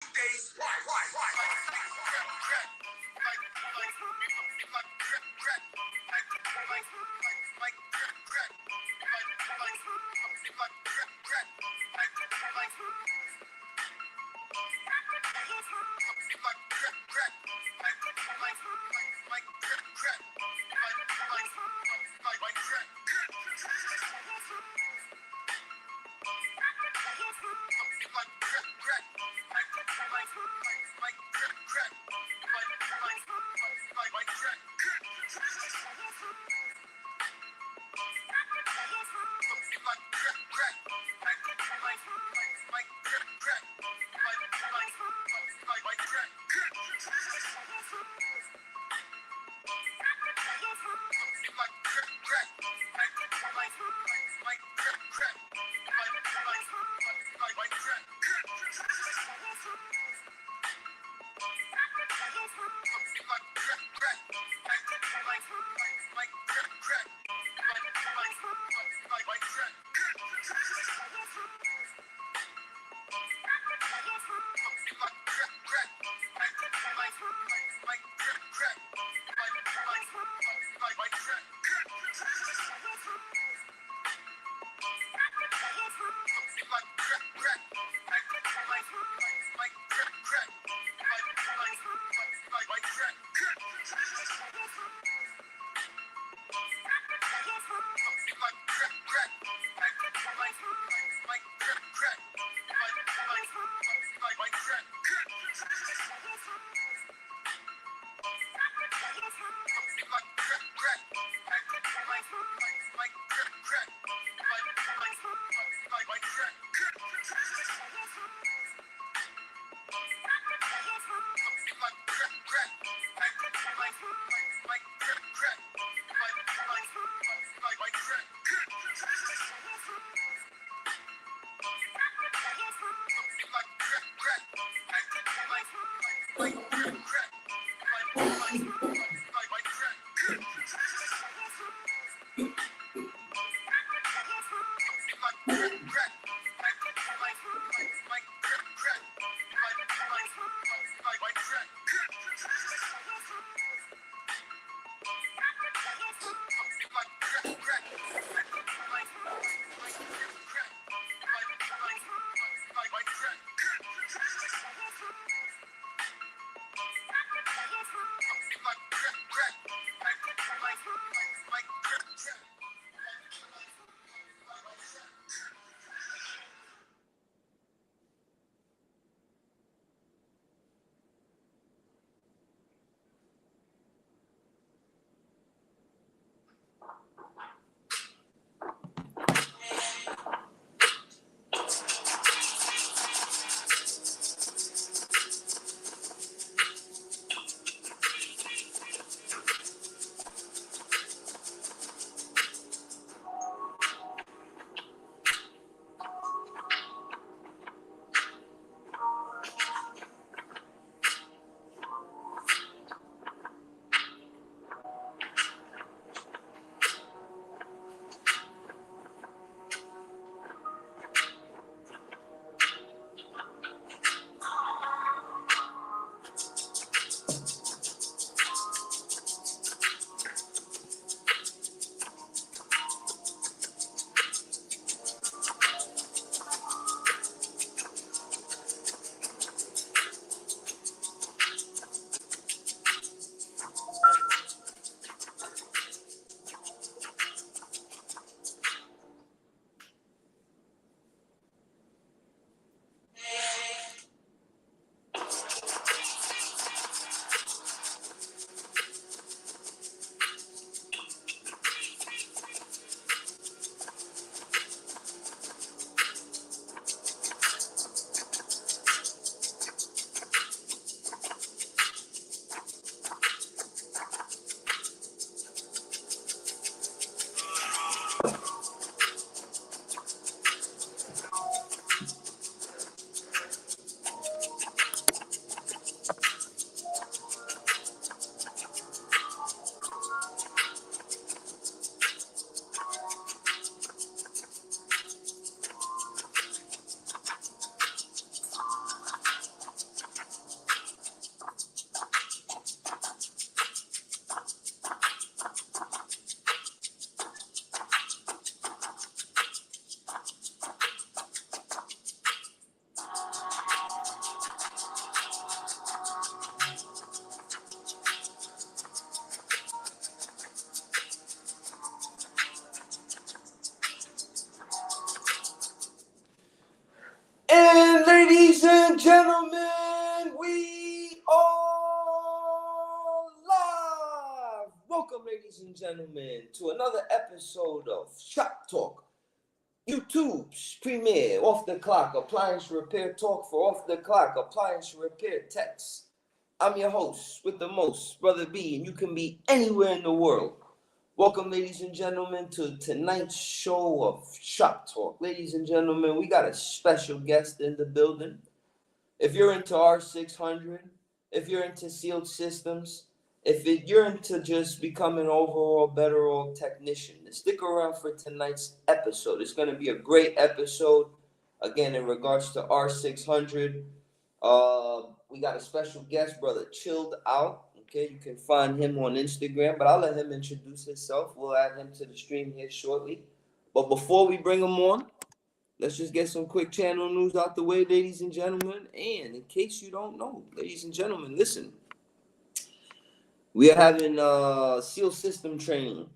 days. ladies and gentlemen, to another episode of Shop Talk, YouTube's premiere Off the Clock Appliance Repair Talk for Off the Clock Appliance Repair Techs. I'm your host with the most, Brother B, and you can be anywhere in the world. Welcome, ladies and gentlemen, to tonight's show of Shop Talk. Ladies and gentlemen, we got a special guest in the building. If you're into R600, if you're into sealed systems, if you're into just becoming an overall better oil technician, then stick around for tonight's episode. It's going to be a great episode. Again, in regards to R600, we got a special guest, Brother Chilled Out. Okay, you can find him on Instagram, but I'll let him introduce himself. We'll add him to the stream here shortly. But before we bring him on, let's just get some quick channel news out the way, ladies and gentlemen. And in case you don't know, ladies and gentlemen, listen. We are having SEAL system training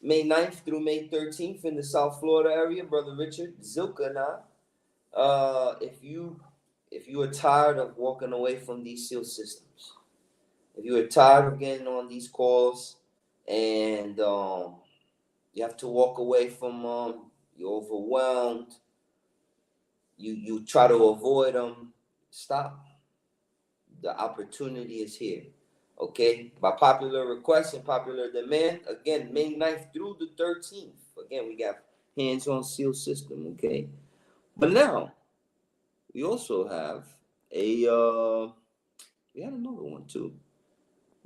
May 9th through May 13th in the South Florida area. Brother Richard Zilka now. If you are tired of walking away from these SEAL systems, if you are tired of getting on these calls and you have to walk away from them, you're overwhelmed, you try to avoid them, stop. The opportunity is here. Okay, by popular request and popular demand, again, May 9th through the 13th. Again, we got hands-on SEAL system, okay? But now, we also have we had another one too.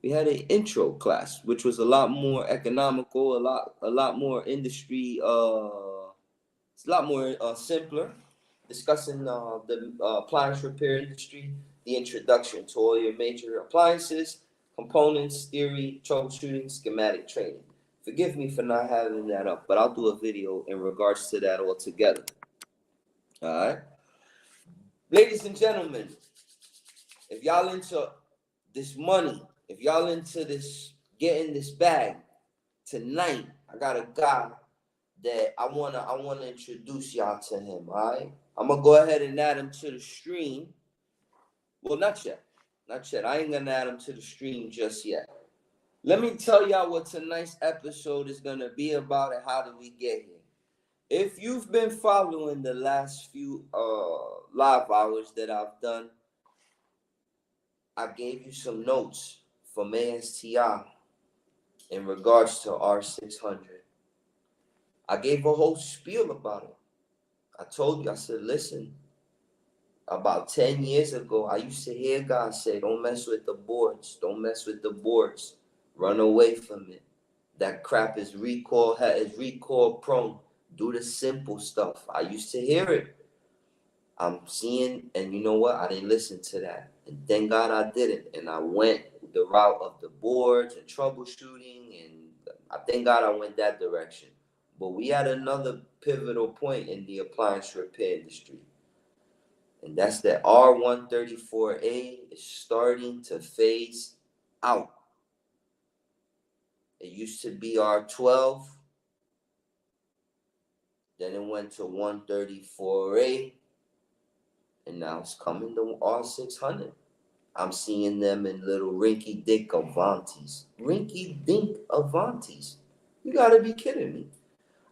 We had an intro class, which was a lot more economical, a lot more industry, it's a lot more simpler, discussing the appliance repair industry, the introduction to all your major appliances, components, theory, troubleshooting, schematic training. Forgive me for not having that up, but I'll do a video in regards to that altogether. All right. Ladies and gentlemen, if y'all into this money, if y'all into this, getting this bag, tonight, I got a guy that I wanna introduce y'all to him, all right? I'm going to go ahead and add him to the stream. Well, not yet. Not yet. I ain't going to add him to the stream just yet. Let me tell y'all what tonight's episode is going to be about and how did we get here. If you've been following the last few live hours that I've done, I gave you some notes from ASTI in regards to R600. I gave a whole spiel about it. I told you, I said, listen, about 10 years ago, I used to hear guys say, don't mess with the boards. Don't mess with the boards. Run away from it. That crap is recoil prone. Do the simple stuff. I used to hear it. I'm seeing, and you know what? I didn't listen to that. And thank God I didn't. And I went the route of the boards and troubleshooting. And I thank God I went that direction. But we had another pivotal point in the appliance repair industry. And that's that R134A is starting to phase out. It used to be R12. Then it went to 134A. And now it's coming to R600. I'm seeing them in little rinky-dink Avantis. Rinky-dink Avantis. You got to be kidding me.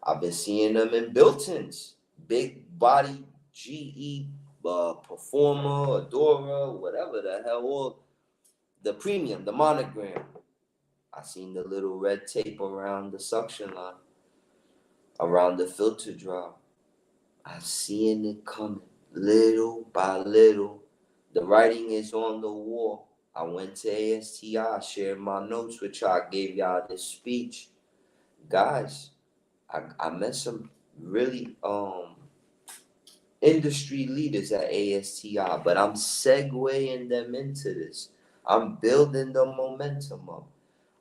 I've been seeing them in built-ins. Big body GE Performer, Adora, whatever the hell, all the premium, the monogram. I seen the little red tape around the suction line, around the filter drop. I'm seeing it coming little by little. The writing is on the wall. I went to ASTI, shared my notes with y'all, gave y'all this speech. Guys, I met some really industry leaders at ASTI, but I'm segueing them into this. I'm building the momentum up.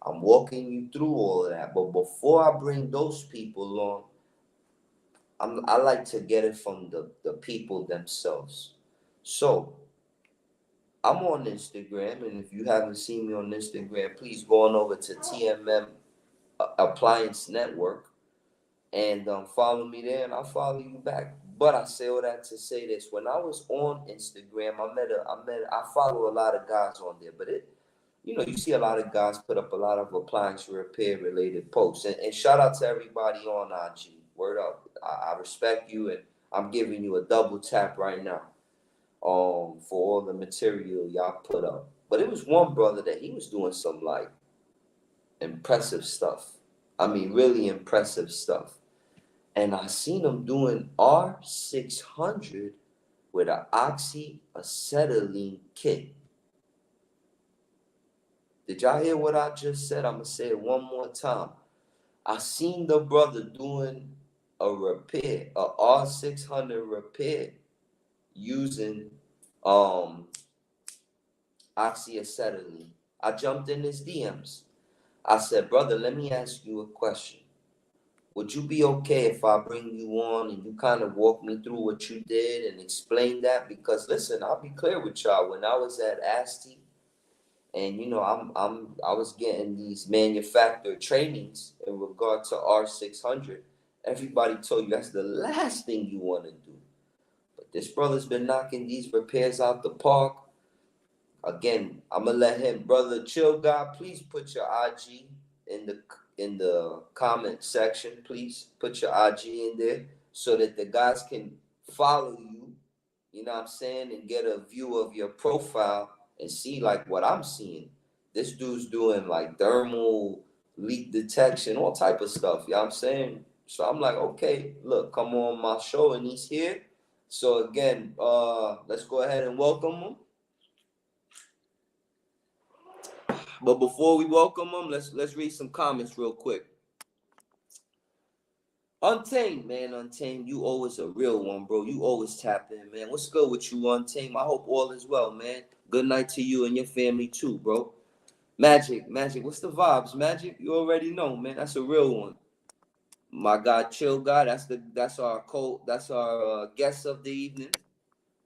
I'm walking you through all of that. But before I bring those people on, I like to get it from the people themselves. So I'm on Instagram, and if you haven't seen me on Instagram, please go on over to TMM Appliance Network and follow me there, and I'll follow you back. But I say all that to say this: when I was on Instagram, I follow a lot of guys on there, but you see a lot of guys put up a lot of appliance repair related posts. And shout out to everybody on IG. Word up. I respect you, and I'm giving you a double tap right now for all the material y'all put up. But it was one brother that he was doing some like impressive stuff. I mean, really impressive stuff. And I seen him doing R600 with an oxyacetylene kit. Did y'all hear what I just said? I'm going to say it one more time. I seen the brother doing a repair, a R600 repair using oxyacetylene. I jumped in his DMs. I said, brother, let me ask you a question. Would you be okay if I bring you on and you kind of walk me through what you did and explain that? Because listen, I'll be clear with y'all. When I was at ASTI, and I was getting these manufacturer trainings in regard to R600. Everybody told you that's the last thing you want to do. But this brother's been knocking these repairs out the park. Again, I'm gonna let him, brother Chill God, please put your IG in the comment section. Please put your IG in there so that the guys can follow you, you know what I'm saying, and get a view of your profile and see like what I'm seeing. This dude's doing like thermal leak detection, all type of stuff, you know what I'm saying? So I'm like, okay, look, come on my show, and he's here. So again, let's go ahead and welcome him. But before we welcome him, let's read some comments real quick. Untamed, man, Untamed, you always a real one, bro. You always tap in, man. What's good with you, Untamed? I hope all is well, man. Good night to you and your family too, bro. Magic, what's the vibes, Magic? You already know, man. That's a real one. My God, Chill God, that's our guest of the evening.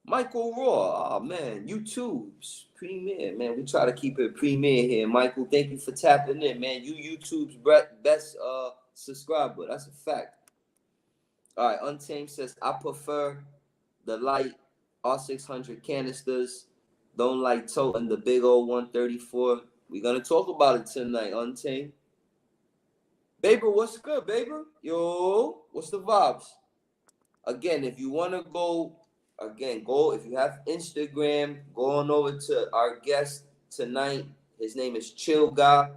Michael Raw, oh man, YouTube's premier, man. We try to keep it premier here. Michael, thank you for tapping in, man. You YouTube's best subscriber. That's a fact. All right, Untamed says, I prefer the light R600 canisters. Don't like toting the big old 134. We're going to talk about it tonight, Untamed. Baber, what's good, Baber? Yo, what's the vibes? Again, if you want to go, if you have Instagram, go on over to our guest tonight. His name is Chill Guy.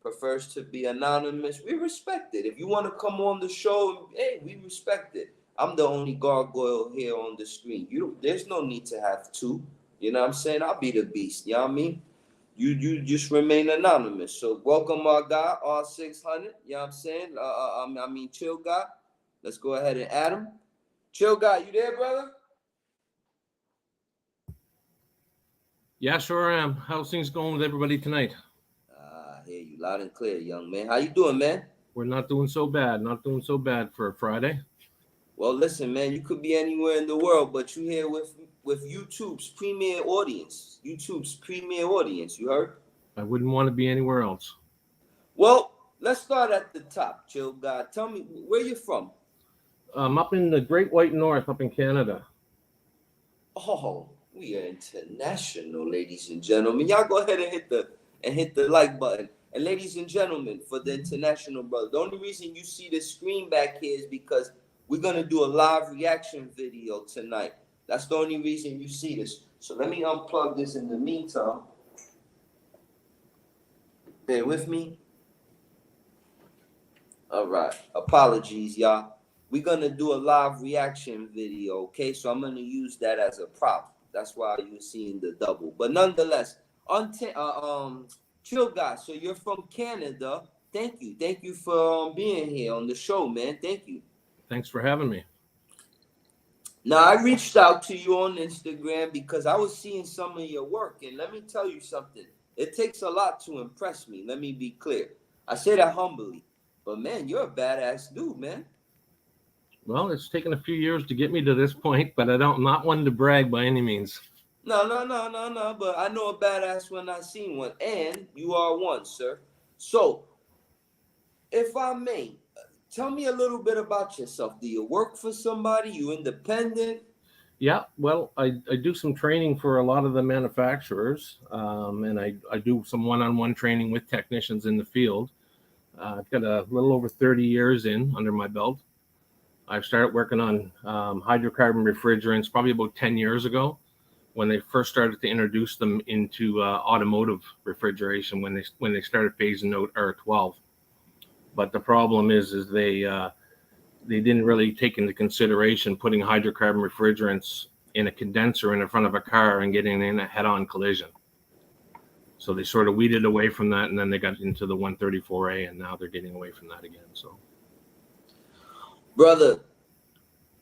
Prefers to be anonymous. We respect it. If you want to come on the show, hey, we respect it. I'm the only gargoyle here on the screen. There's no need to have two. You know what I'm saying? I'll be the beast. You know what I mean? You just remain anonymous. So welcome our guy, R600. You know what I'm saying? I mean, Chill Guy. Let's go ahead and add him. Chill Guy, you there, brother? Yeah, sure am. How's things going with everybody tonight? I hear you loud and clear, young man. How you doing, man? We're not doing so bad. Not doing so bad for a Friday. Well, listen, man, you could be anywhere in the world, but you here with YouTube's premier audience. YouTube's premier audience, you heard? I wouldn't want to be anywhere else. Well, let's start at the top, Chill God. Tell me, where you from? I'm up in the Great White North, up in Canada. Oh, we are international, ladies and gentlemen. Y'all go ahead and hit the like button. And ladies and gentlemen, for the international brother, the only reason you see the screen back here is because we're gonna do a live reaction video tonight. That's the only reason you see this. So let me unplug this in the meantime. Bear with me. All right. Apologies, y'all. We're gonna do a live reaction video, okay? So I'm gonna use that as a prop. That's why you're seeing the double. But nonetheless, Chill Guy. So you're from Canada. Thank you for being here on the show, man. Thank you. Thanks for having me. Now I reached out to you on Instagram because I was seeing some of your work, and let me tell you something. It takes a lot to impress me. Let me be clear. I say that humbly, but man, you're a badass dude, man. Well, it's taken a few years to get me to this point, but I'm not one to brag by any means. No. But I know a badass when I seen one, and you are one, sir. So, if I may, tell me a little bit about yourself. Do you work for somebody? You independent? Yeah, well, I do some training for a lot of the manufacturers, and I do some one-on-one training with technicians in the field. I've got a little over 30 years in under my belt. I started working on hydrocarbon refrigerants probably about 10 years ago when they first started to introduce them into automotive refrigeration when they started phasing out R12. But the problem is they didn't really take into consideration putting hydrocarbon refrigerants in a condenser in the front of a car and getting in a head-on collision. So they sort of weeded away from that, and then they got into the 134A, and now they're getting away from that again. So, Brother,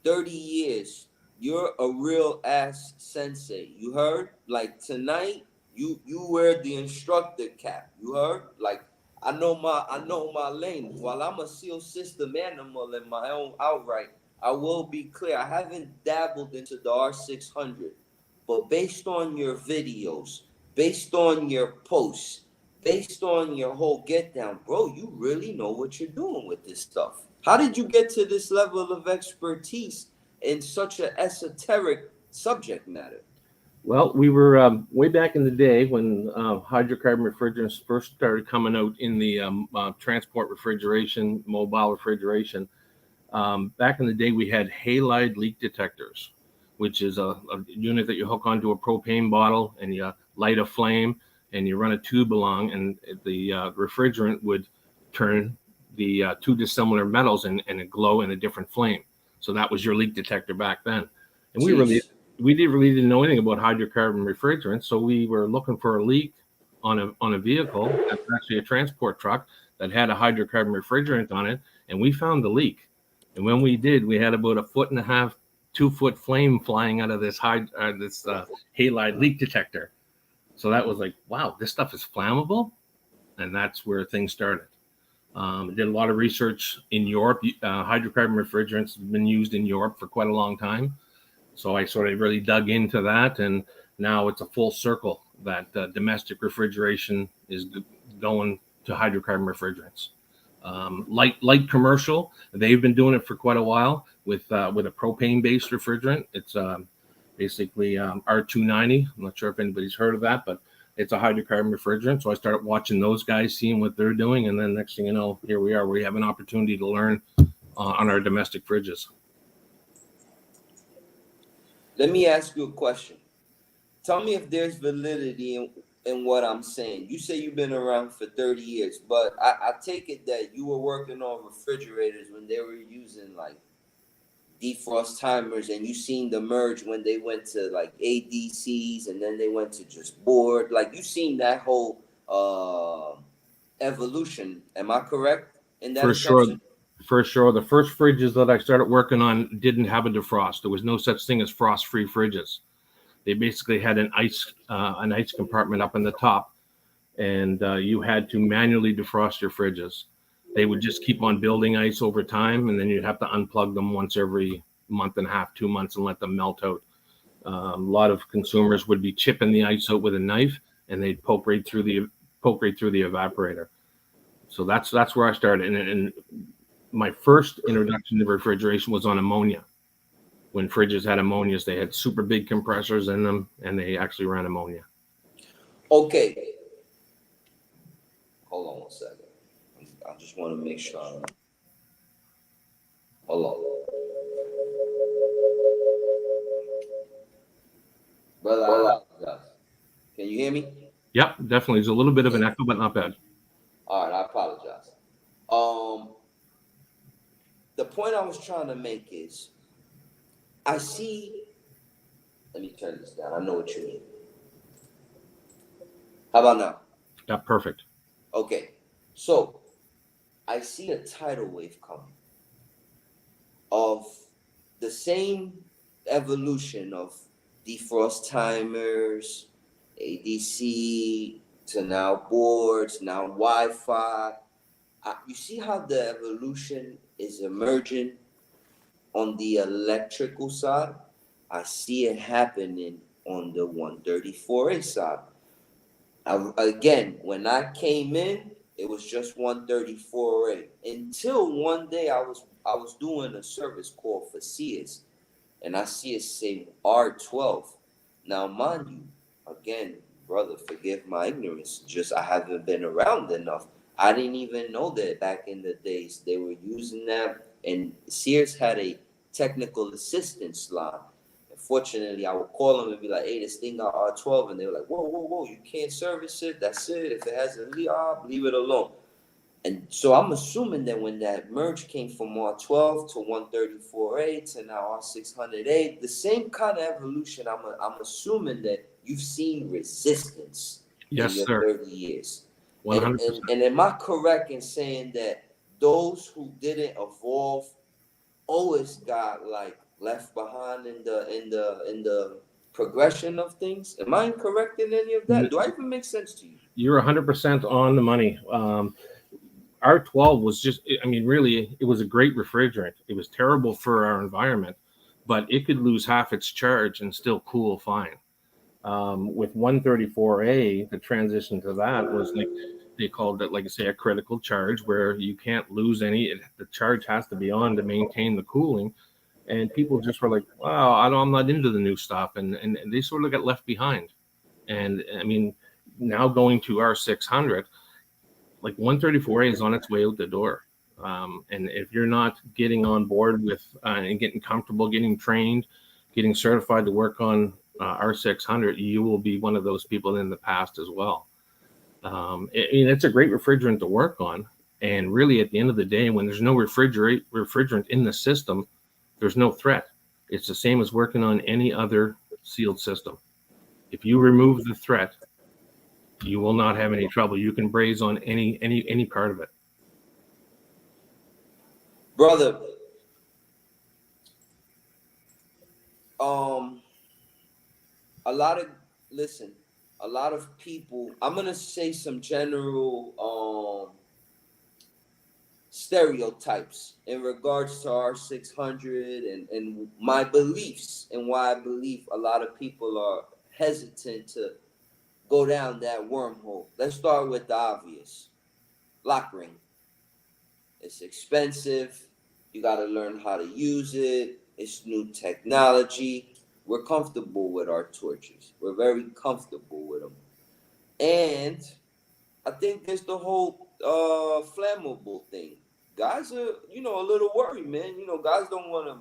30 years. You're a real ass sensei. You heard? Like tonight, you wear the instructor cap. You heard? Like I know my lane. While I'm a SEAL system animal in my own outright, I will be clear. I haven't dabbled into the R600, but based on your videos, based on your posts, based on your whole get down, bro, you really know what you're doing with this stuff. How did you get to this level of expertise in such an esoteric subject matter? well, we were way back in the day when hydrocarbon refrigerants first started coming out in the transport refrigeration, mobile refrigeration. Back in the day, we had halide leak detectors, which is a unit that you hook onto a propane bottle and you light a flame and you run a tube along, and the refrigerant would turn the two dissimilar metals and glow in a different flame. So that was your leak detector back then. And Jeez. we didn't know anything about hydrocarbon refrigerants, so we were looking for a leak on a vehicle, that's actually a transport truck that had a hydrocarbon refrigerant on it, and we found the leak. And when we did, we had about a 1.5 foot, 2 foot flame flying out of this halide leak detector. So that was like, wow, this stuff is flammable, and that's where things started. Did a lot of research in Europe. Hydrocarbon refrigerants have been used in Europe for quite a long time. So I sort of really dug into that, and now it's a full circle that domestic refrigeration is going to hydrocarbon refrigerants. Light commercial, they've been doing it for quite a while with a propane-based refrigerant. It's basically R290. I'm not sure if anybody's heard of that, but it's a hydrocarbon refrigerant. So I started watching those guys, seeing what they're doing, and then next thing you know, here we are. We have an opportunity to learn on our domestic fridges. Let me ask you a question. Tell me if there's validity in what I'm saying. You say you've been around for 30 years, but I take it that you were working on refrigerators when they were using like defrost timers, and you seen the merge when they went to like ADCs and then they went to just board. Like you seen that whole evolution. Am I correct in that For sure. assumption? For sure. The first fridges that I started working on didn't have a defrost. There was no such thing as frost-free fridges. They basically had an ice compartment up in the top, and you had to manually defrost your fridges. They would just keep on building ice over time, and then you'd have to unplug them once every month and a half, 2 months, and let them melt out. A lot of consumers would be chipping the ice out with a knife, and they'd poke right through the evaporator. So that's where I started. And my first introduction to refrigeration was on ammonia. When fridges had ammonias, they had super big compressors in them, and they actually ran ammonia. Okay. Hold on one second. I just want to make sure. Hold on. Brother, I apologize. Can you hear me? Yep, definitely. There's a little bit of an echo, but not bad. All right, I apologize. The point I was trying to make is, I see. Let me turn this down. I know what you mean. How about now? Yeah, perfect. Okay, so I see a tidal wave coming of the same evolution of defrost timers, ADC, to now boards, now Wi-Fi. You see how the evolution is emerging on the electrical side? I see it happening on the 134A side. Again, when I came in, it was just 134A. Until one day I was doing a service call for Sears, and I see it say R12. Now, mind you, again, brother, forgive my ignorance. Just I haven't been around enough. I didn't even know that back in the days they were using that. And Sears had a technical assistance line. Unfortunately, I would call them and be like, "Hey, this thing got R12," and they were like, "Whoa, whoa, whoa! You can't service it. That's it. If it has a leak, leave it alone." And so I'm assuming that when that merge came from R12 to 134A to now R600A, the same kind of evolution. I'm assuming that you've seen resistance in Yes, your sir. 30 years. And, 100%. and, and am I correct in saying that those who didn't evolve always got like left behind in the progression of things? Am I incorrect in any of that? Do I even make sense to you? You're 100% on the money. R12 was just, I mean, really, it was a great refrigerant. It was terrible for our environment, but it could lose half its charge and still cool fine. With 134A, the transition to that was like they called it, like I say, a critical charge where you can't lose any. The charge has to be on to maintain the cooling. And people just were like, "Wow, I'm not into the new stuff," and they sort of got left behind. And I mean, now going to R600, like 134A is on its way out the door. And if you're not getting on board with and getting comfortable, getting trained, getting certified to work on R600, you will be one of those people in the past as well. It's a great refrigerant to work on. And really, at the end of the day, when there's no refrigerant in the system, there's no threat. It's the same as working on any other sealed system. If you remove the threat, you will not have any trouble. You can braze on any part of it. Brother, um, a lot of listen, a lot of people. I'm gonna say some general stereotypes in regards to R600 and my beliefs and why I believe a lot of people are hesitant to go down that wormhole. Let's start with the obvious. Lock ring. It's expensive. You got to learn how to use it. It's new technology. We're comfortable with our torches. We're very comfortable with them. And I think there's the whole flammable thing. Guys are, a little worried, man. Guys don't want to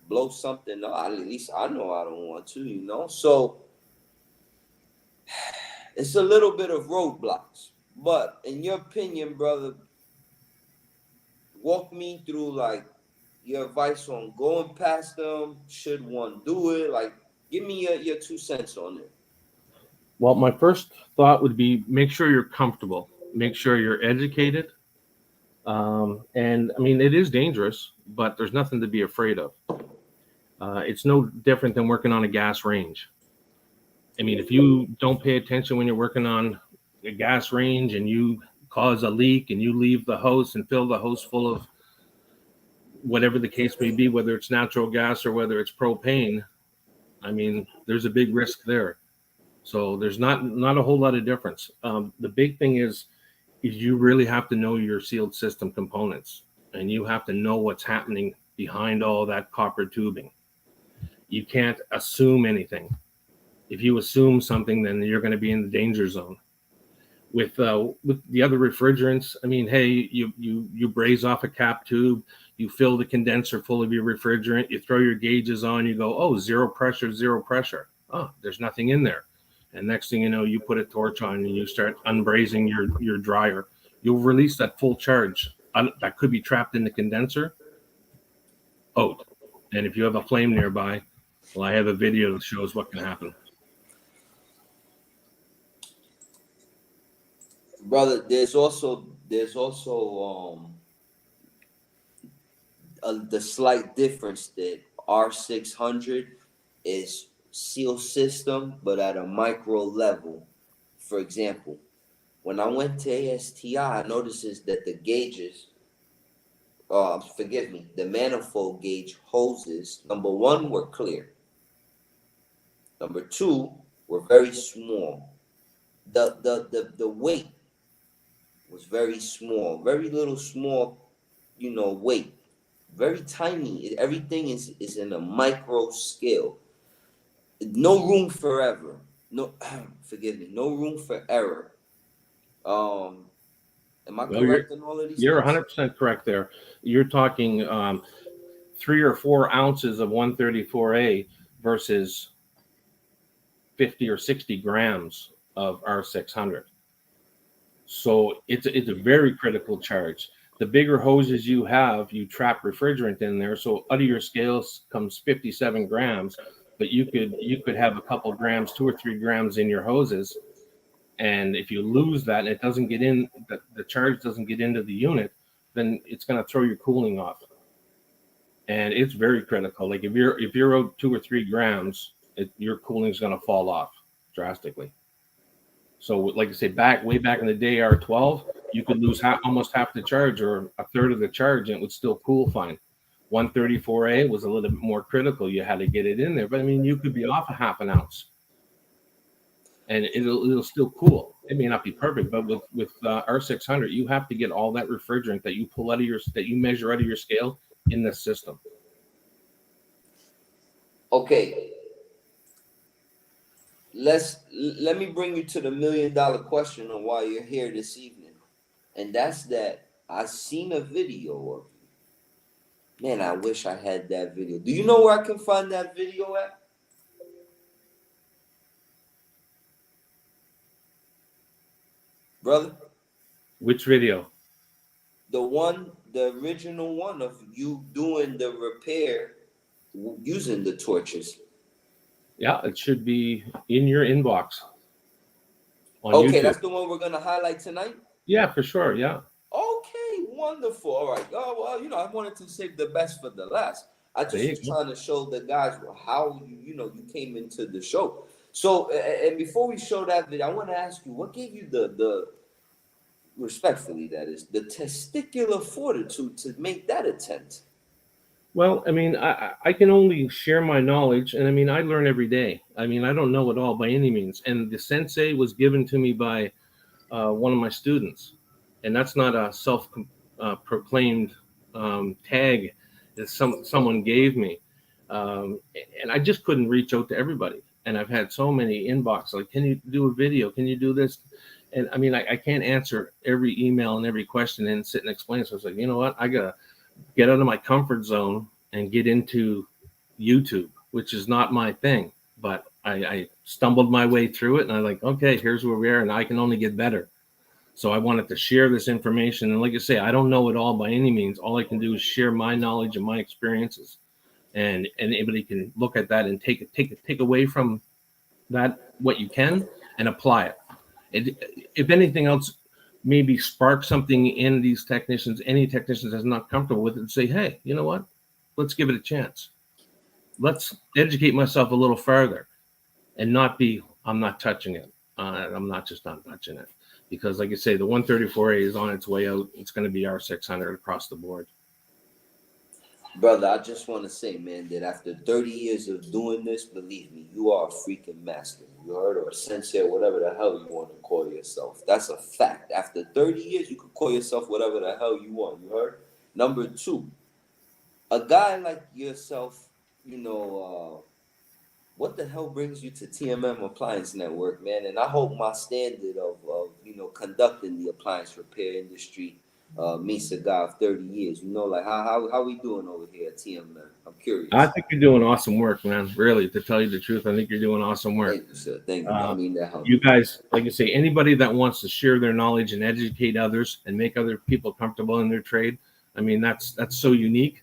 blow something up. At least I know I don't want to. So it's a little bit of roadblocks. But in your opinion, brother, walk me through like your advice on going past them. Should one do it? Like, give me your 2 cents on it. Well, my first thought would be make sure you're comfortable, make sure you're educated. And I mean, it is dangerous, but there's nothing to be afraid of. It's no different than working on a gas range. I mean, if you don't pay attention when you're working on a gas range and you cause a leak and you leave the hose and fill the hose full of whatever the case may be, whether it's natural gas or whether it's propane, I mean, there's a big risk there. So there's not a whole lot of difference. The big thing is you really have to know your sealed system components, and you have to know what's happening behind all that copper tubing. You can't assume anything. If you assume something, then you're going to be in the danger zone. With the other refrigerants, I mean, hey, you braze off a cap tube, you fill the condenser full of your refrigerant, you throw your gauges on, you go, oh, zero pressure, zero pressure. Oh, there's nothing in there. And next thing you know, you put a torch on and you start unbrazing your dryer. You'll release that full charge that could be trapped in the condenser out. And if you have a flame nearby, well, I have a video that shows what can happen. Brother, there's also the slight difference that R600 is seal system, but at a micro level. For example, when I went to ASTI, I noticed is that the gauges, forgive me, the manifold gauge hoses, number one, were clear. Number two, were very small. The weight was very small, very little small, weight. very tiny. Everything is in a micro scale. No room for error. No, forgive me. No room for error. Um, am I Well, you're correct in all of these you're things? 100% correct there. You're talking 3 or 4 ounces of 134A versus 50 or 60 grams of R600. So it's a very critical charge. The bigger hoses you have, you trap refrigerant in there. So out of your scales comes 57 grams, but you could have a couple grams, 2 or 3 grams in your hoses. And if you lose that and it doesn't get in, the charge doesn't get into the unit, then it's going to throw your cooling off. And it's very critical. Like if you're out 2 or 3 grams, your cooling is going to fall off drastically. So, like I say, way back in the day, R12, you could lose almost half the charge or a third of the charge, and it would still cool fine. 134A was a little bit more critical. You had to get it in there, but I mean, you could be off a half an ounce, and it'll still cool. It may not be perfect, but with R600, you have to get all that refrigerant that you pull out of that you measure out of your scale in the system. Okay, let me bring you to the $1,000,000 question on why you're here this evening, and that's that I seen a video of you. Man, I wish I had that video. Do you know where I can find that video at, brother? Which video? The original one of you doing the repair using the torches. Yeah, it should be in your inbox on Okay, YouTube. that's the one we're gonna highlight tonight. Yeah, for sure. Yeah, Okay, wonderful. All right. Oh well, I wanted to save the best for the last. I there just you was go. trying to show the guys how you came into the show. So, and before we show that video, I want to ask you, what gave you the respectfully, that is, the testicular fortitude to make that attempt? Well, I mean, I can only share my knowledge, and I mean, I learn every day. I mean, I don't know it all by any means. And the sensei was given to me by one of my students, and that's not a self-proclaimed tag that someone gave me. And I just couldn't reach out to everybody. And I've had so many inbox like, "Can you do a video? Can you do this?" And I mean, I can't answer every email and every question and sit and explain. So I was like, you know what? I gotta get out of my comfort zone and get into YouTube, which is not my thing. But I stumbled my way through it, and I'm like, okay, here's where we are, and I can only get better. So I wanted to share this information, and like I say, I don't know it all by any means. All I can do is share my knowledge and my experiences, and anybody can look at that and take away from that what you can and apply it. If anything else, maybe spark something in these technicians, any technicians that's not comfortable with it, and say, hey, you know what? Let's give it a chance. Let's educate myself a little further and not be, I'm not touching it. I'm not touching it. Because, like I say, the 134A is on its way out. It's going to be R600 across the board. Brother, I just want to say, man, that after 30 years of doing this, believe me, you are a freaking master. You heard? Or a sensei, or whatever the hell you want to call yourself. That's a fact. After 30 years, you can call yourself whatever the hell you want. You heard? Number two, a guy like yourself, what the hell brings you to TMM Appliance Network, man? And I hope my standard of conducting the appliance repair industry meets a guy of 30 years. Like how we doing over here at TMM? I'm I curious. think you're doing awesome work, man. Really, to tell you the truth, I think you're doing awesome work. Thank you, sir. Thank you. I mean that You humbly. guys, like I say, anybody that wants to share their knowledge and educate others and make other people comfortable in their trade, I mean, that's so unique.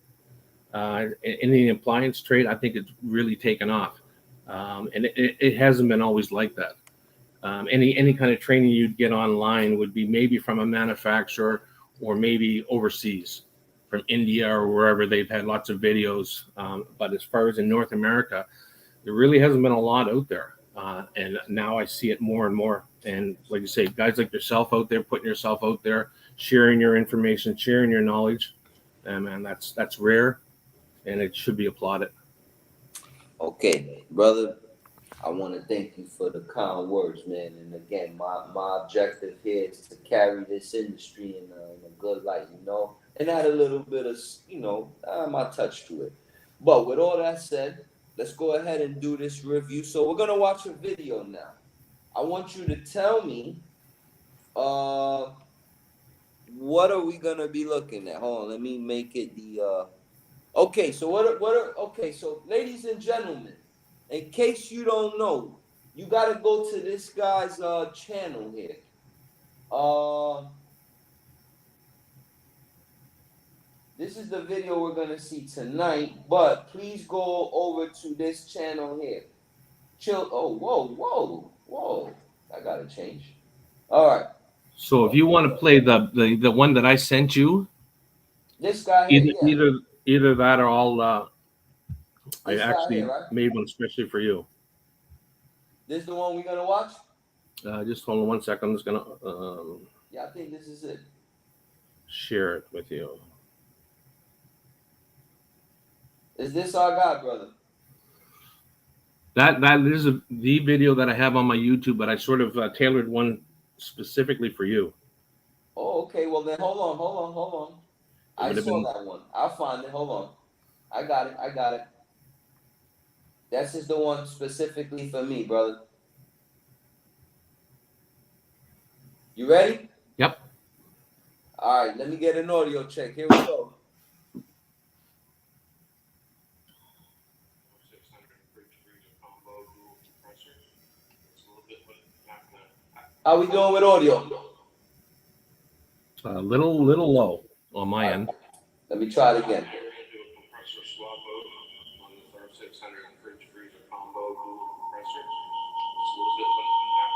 In the appliance trade, I think it's really taken off, and it hasn't been always like that. Any kind of training you'd get online would be maybe from a manufacturer or maybe overseas from India or wherever they've had lots of videos. But as far as in North America, there really hasn't been a lot out there. And now I see it more and more. And like you say, guys like yourself out there, putting yourself out there, sharing your information, sharing your knowledge, and man, that's rare, and it should be applauded. Okay, brother. I want to thank you for the kind words, man. And again, my objective here is to carry this industry in a good light, and add a little bit of, my touch to it. But with all that said, let's go ahead and do this review. So we're gonna watch a video now. I want you to tell me, what are we gonna be looking at? Hold on, let me make it the. Okay, so okay, so ladies and gentlemen, in case you don't know, you gotta go to this guy's channel here. This is the video we're gonna see tonight, but please go over to this channel here. Chill. Oh, whoa! I gotta change. All right. So if you want to play the one that I sent you, This guy here, yeah. either that or I This guy here, actually right? made one especially for you. This is the one we're gonna watch. Just hold on 1 second. I'm just gonna Yeah, I think this is it. share it with you. Is this our guy, brother? That is the video that I have on my YouTube, but I sort of tailored one specifically for you. Oh, okay. Well then, hold on. I saw that one. I'll find it. Hold on. I got it. That's just the one specifically for me, brother. You ready? Yep. All right. Let me get an audio check. Here we go. How we doing with audio? A little low on my end. Let me try it again.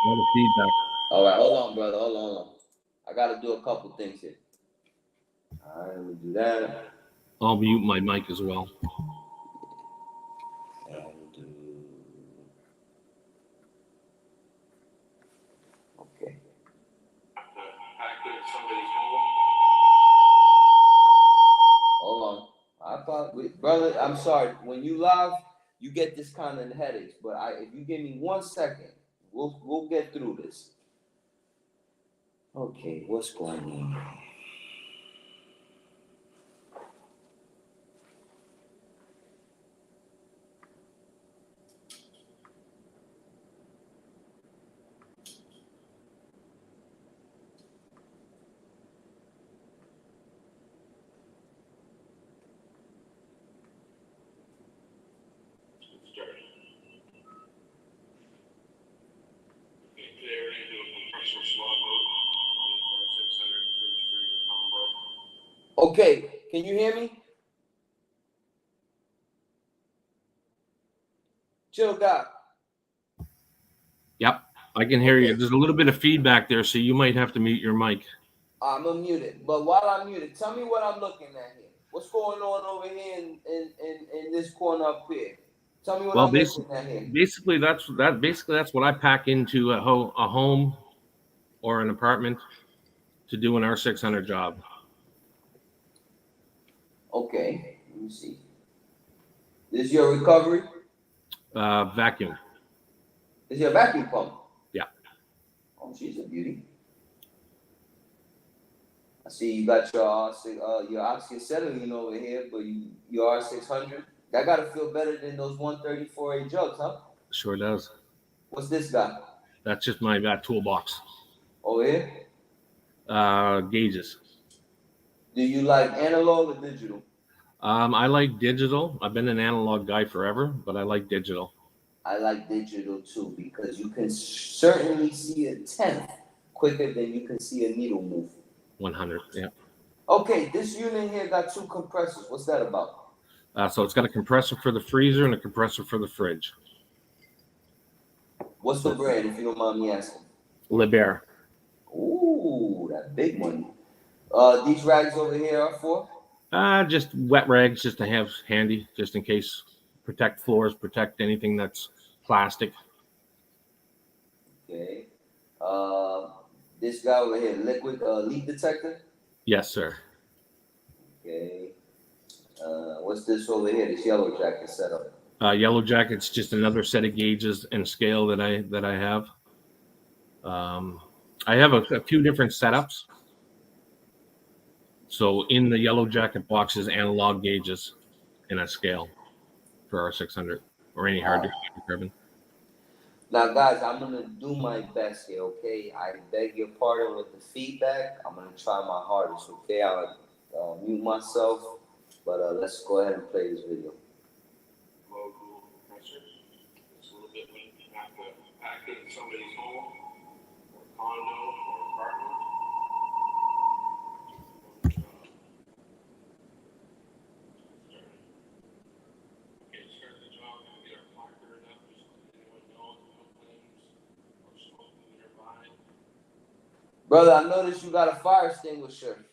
A lot of feedback. All right, hold on, brother. Hold on. I got to do a couple things here. All right, let me do that. I'll mute my mic as well. Okay. Hold on. Brother, I'm sorry. When you live, you get this kind of headaches. But if you give me 1 second, we'll get through this. Okay, what's going on? Okay, can you hear me? Chill, guy. Yep, I can hear you. There's a little bit of feedback there, so you might have to mute your mic. I'm gonna mute it. But while I'm muted, tell me what I'm looking at here. What's going on over here in this corner up here? Tell me what I'm looking at here. Basically, that's what I pack into a home or an apartment to do an R600 job. Okay, let me see. This is your recovery? Vacuum. This is your vacuum pump? Yeah. Oh, she's a beauty. I see you got your oxyacetylene over here, but your R600. That gotta feel better than those 134A jugs, huh? Sure does. What's this guy? That's just my toolbox. Over here? Gauges. Do you like analog or digital? I like digital. I've been an analog guy forever, but I like digital. I like digital too because you can certainly see a tenth quicker than you can see a needle move. 100, yeah. Okay, this unit here got 2 compressors. What's that about? So it's got a compressor for the freezer and a compressor for the fridge. What's the brand, if you don't mind me asking? Liebherr. Ooh, that big money. These rags over here are for? Just wet rags, just to have handy, just in case. Protect floors, protect anything that's plastic. Okay. This guy over here, liquid leak detector? Yes, sir. Okay. What's this over here? This yellow jacket setup. Yellow jacket's just another set of gauges and scale that I have. I have a few different setups. So in the yellow jacket box is analog gauges and a scale for R600 or any All right. hydrocarbon. Now, guys, I'm gonna do my best here. Okay, I beg your pardon with the feedback. I'm gonna try my hardest. Okay, I'll mute myself, but let's go ahead and play this video. Local compressor. It's a little bit when you have to pack it in somebody's home or condo or apartment. Okay, start the job. We'll get our placard up just so anyone knows no flames or smoke nearby. Brother, I noticed you got a fire extinguisher.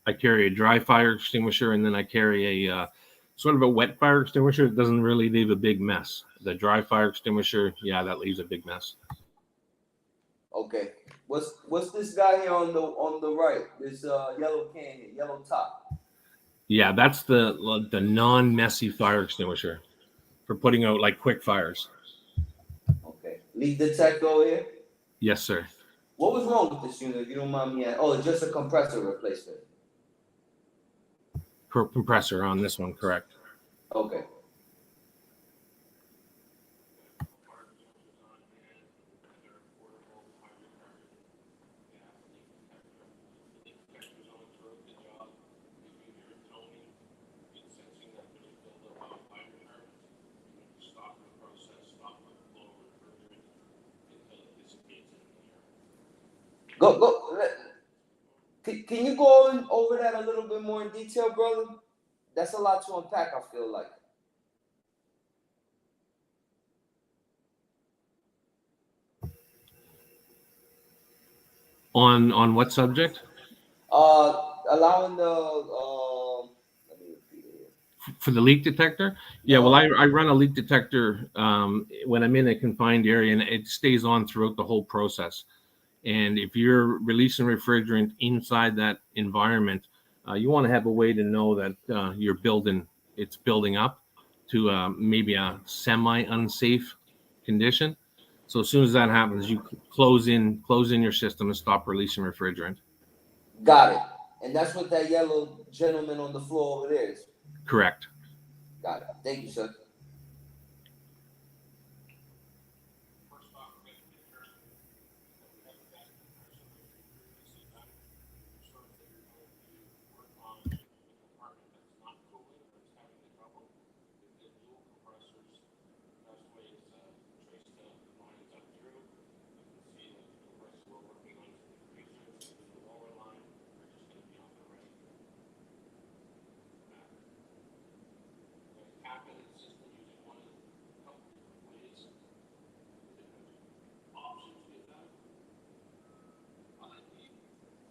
I carry a dry fire extinguisher, and then I carry a sort of a wet fire extinguisher. It doesn't really leave a big mess. The dry fire extinguisher, yeah, that leaves a big mess. Okay. What's this guy here on the right? This yellow can here, yellow top. Yeah, that's the non-messy fire extinguisher for putting out like quick fires. Okay. Leak detector over here. Yes, sir. What was wrong with this unit? If you don't mind me asking. Oh, it's just a compressor replacement. Compressor on this one, correct. Okay. Go. Can you go over that a little bit more in detail, brother? That's a lot to unpack, I feel like. On what subject? Allowing the let me repeat it here. For the leak detector? Yeah, well, I run a leak detector when I'm in a confined area, and it stays on throughout the whole process. And if you're releasing refrigerant inside that environment, you want to have a way to know that it's building up to maybe a semi-unsafe condition. So as soon as that happens, you close in your system and stop releasing refrigerant. Got it. And that's what that yellow gentleman on the floor over there is. Correct. Got it. Thank you, sir.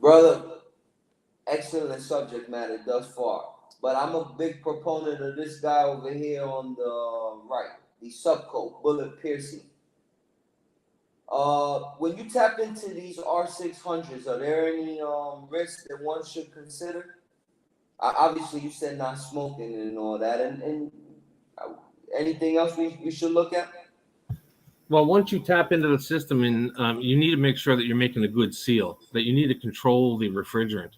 Brother, excellent subject matter thus far. But I'm a big proponent of this guy over here on the right, the subcoat, bullet piercing. When you tap into these R600s, are there any risks that one should consider? Obviously, you said not smoking and all that, and anything else we should look at? Well, once you tap into the system, and you need to make sure that you're making a good seal, that you need to control the refrigerant.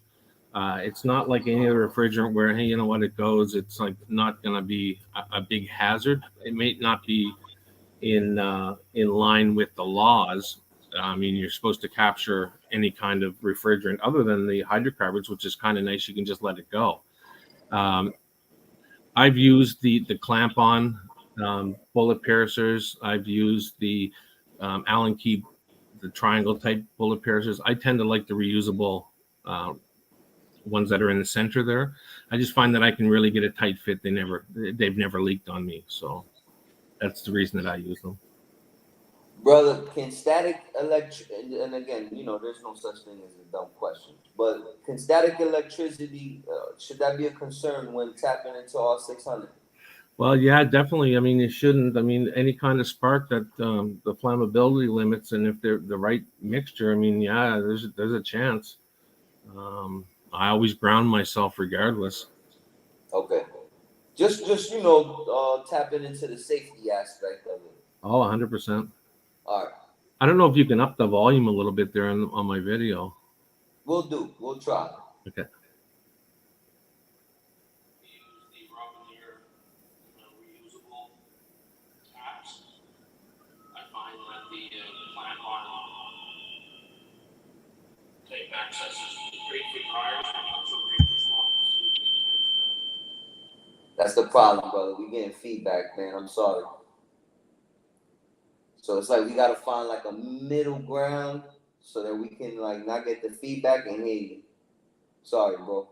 It's not like any other refrigerant where, hey, you know what, it goes. It's like not going to be a big hazard. It may not be in line with the laws. I mean, you're supposed to capture any kind of refrigerant other than the hydrocarbons, which is kind of nice. You can just let it go. I've used the clamp-on bullet piercers. I've used the Allen key, the triangle type bullet piercers. I tend to like the reusable ones that are in the center there. I just find that I can really get a tight fit. They've never leaked on me, so that's the reason that I use them. Brother, can static and again, there's no such thing as a dumb question, but can static electricity, should that be a concern when tapping into R600? Well, yeah, definitely. I mean, it shouldn't. I mean, any kind of spark that the flammability limits, and if they're the right mixture, I mean, yeah, there's a chance. I always ground myself regardless. Okay. Just tapping into the safety aspect of it. Oh, 100%. All right. I don't know if you can up the volume a little bit there on my video. We'll do. We'll try. Okay. That's the problem, brother. We getting feedback, man. I'm sorry. So it's like we gotta find like a middle ground so that we can like not get the feedback and hear you. Sorry, bro.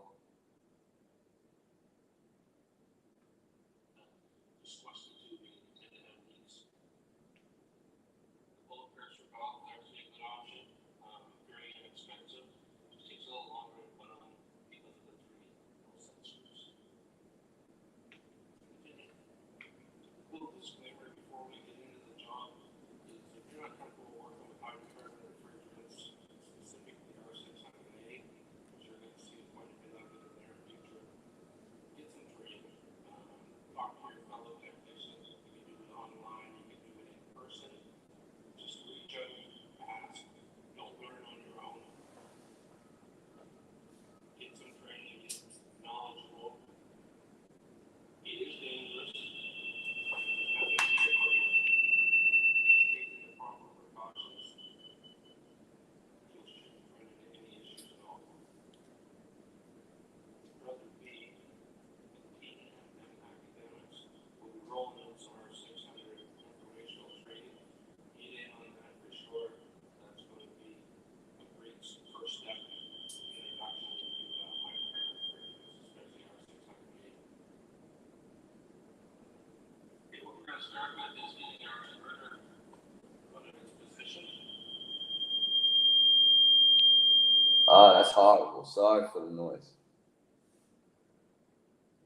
Ah, that's horrible. Sorry for the noise.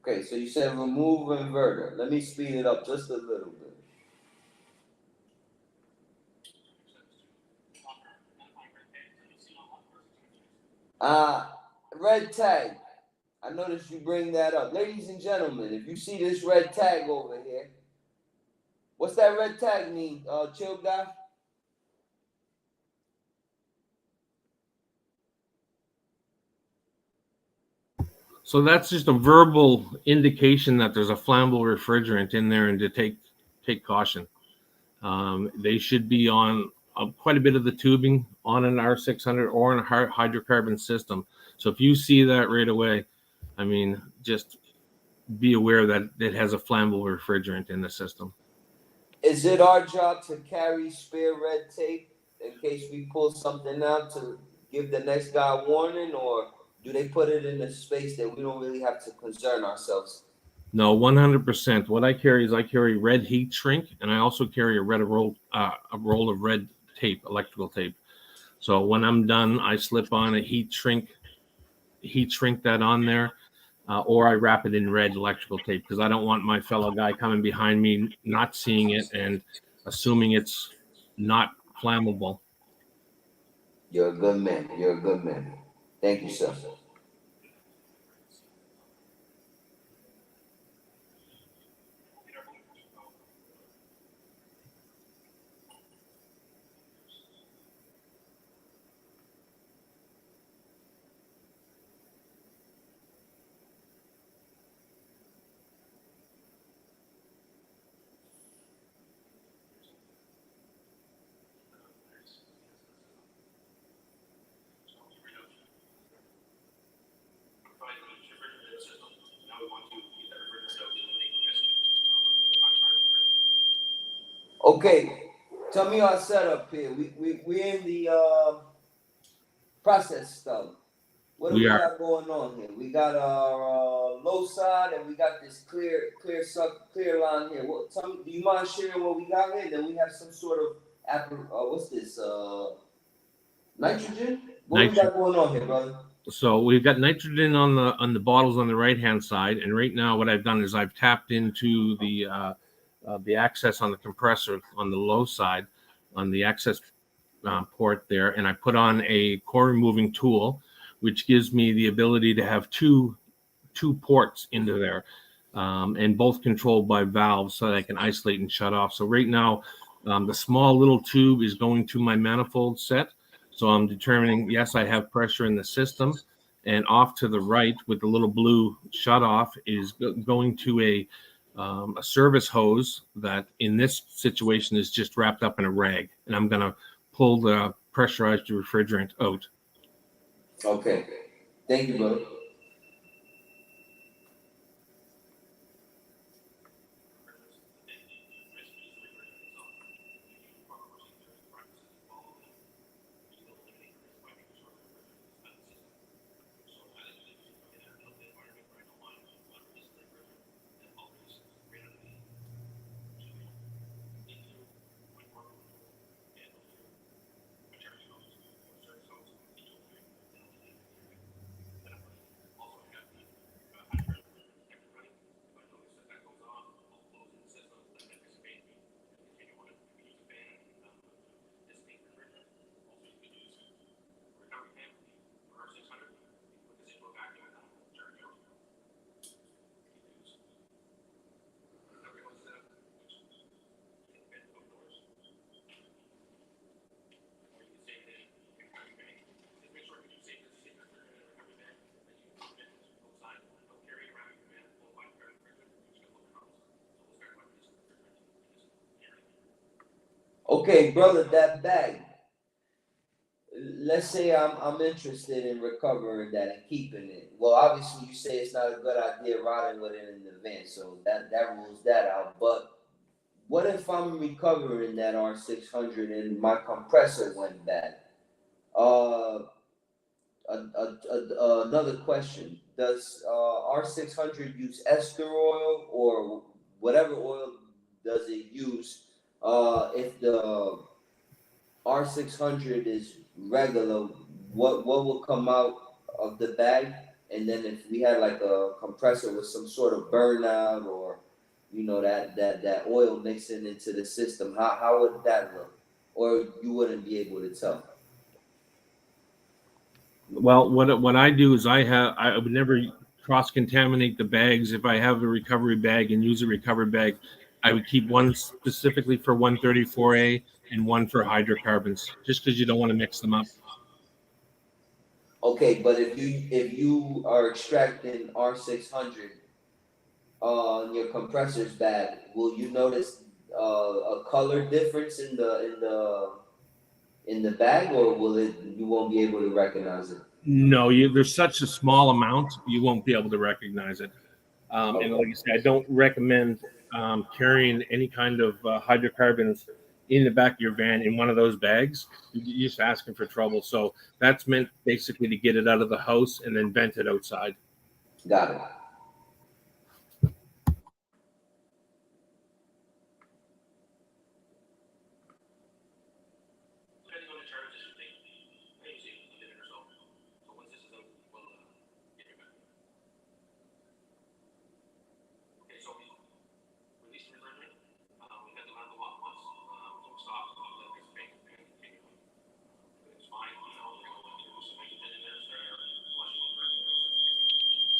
Okay, so you said remove inverter. Let me speed it up just a little bit. Red tag. I noticed you bring that up. Ladies and gentlemen, if you see this red tag over here, what's that red tag mean, chill guy? So that's just a verbal indication that there's a flammable refrigerant in there and to take caution. They should be on quite a bit of the tubing on an R600 or in a hydrocarbon system. So if you see that right away, I mean, just be aware that it has a flammable refrigerant in the system. Is it our job to carry spare red tape in case we pull something out to give the next guy a warning, or do they put it in a space that we don't really have to concern ourselves? No, 100%. What I carry is I carry red heat shrink, and I also carry a roll of red tape, electrical tape. So when I'm done, I slip on a heat shrink that on there, or I wrap it in red electrical tape because I don't want my fellow guy coming behind me not seeing it and assuming it's not flammable. You're a good man. You're a good man. Thank you, sir. Okay, tell me our setup here. We in the process stuff. What do we got going on here? We got our low side and we got this clear line here. What? Tell me, do you mind sharing what we got here? Then we have some sort of what's this? Nitrogen? What we got going on here, brother? So we've got nitrogen on the bottles on the right hand side, and right now what I've done is I've tapped into the access on the compressor on the low side, on the access port there, and I put on a core removing tool, which gives me the ability to have two ports into there, and both controlled by valves so that I can isolate and shut off. So right now The small little tube is going to my manifold set. So I'm determining, yes, I have pressure in the system. And off to the right with the little blue shut off is going to a service hose that in this situation is just wrapped up in a rag. And I'm going to pull the pressurized refrigerant out. Okay. Thank you, brother. Okay, brother, that bag. Let's say I'm interested in recovering that and keeping it. Well, obviously you say it's not a good idea riding with it in the van, so that rules that out. But what if I'm recovering that R600 and my compressor went bad? Uh, another question: does R600 use ester oil or whatever oil does it use? If the R600 is regular, what will come out of the bag? And then if we had like a compressor with some sort of burnout or that oil mixing into the system, how would that look? Or you wouldn't be able to tell. Well, what I do is I would never cross contaminate the bags. If I have a recovery bag and use a recovery bag, I would keep one specifically for 134A and one for hydrocarbons, just because you don't want to mix them up. Okay, but if you are extracting R600 on your compressor's bag, will you notice a color difference in the bag, or you won't be able to recognize it? No, there's such a small amount, you won't be able to recognize it. And like I said, I don't recommend carrying any kind of hydrocarbons in the back of your van in one of those bags. You're just asking for trouble. So that's meant basically to get it out of the house and then vent it outside. Got it.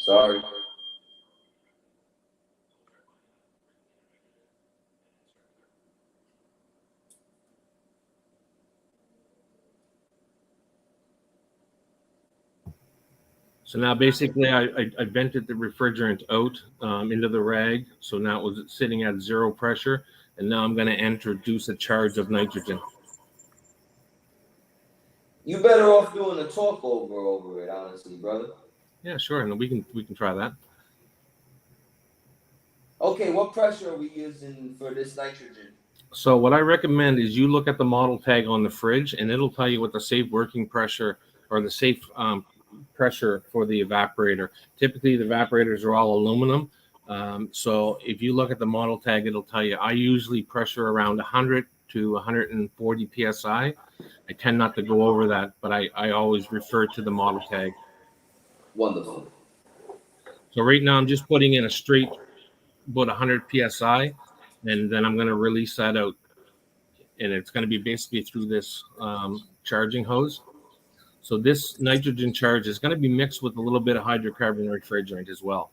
Sorry. So now basically I vented the refrigerant out into the rag. So now it was sitting at zero pressure. And now I'm going to introduce a charge of nitrogen. You better off doing a talk over it, honestly, brother. Yeah, sure. And we can try that. Okay, what pressure are we using for this nitrogen? So what I recommend is you look at the model tag on the fridge, and it'll tell you what the safe working pressure or the safe pressure for the evaporator. Typically, the evaporators are all aluminum. So if you look at the model tag, it'll tell you. I usually pressure around 100 to 140 psi. I tend not to go over that, but I always refer to the model tag. Wonderful. So right now I'm just putting in a straight about 100 psi, and then I'm going to release that out, and it's going to be basically through this charging hose. So this nitrogen charge is going to be mixed with a little bit of hydrocarbon refrigerant as well.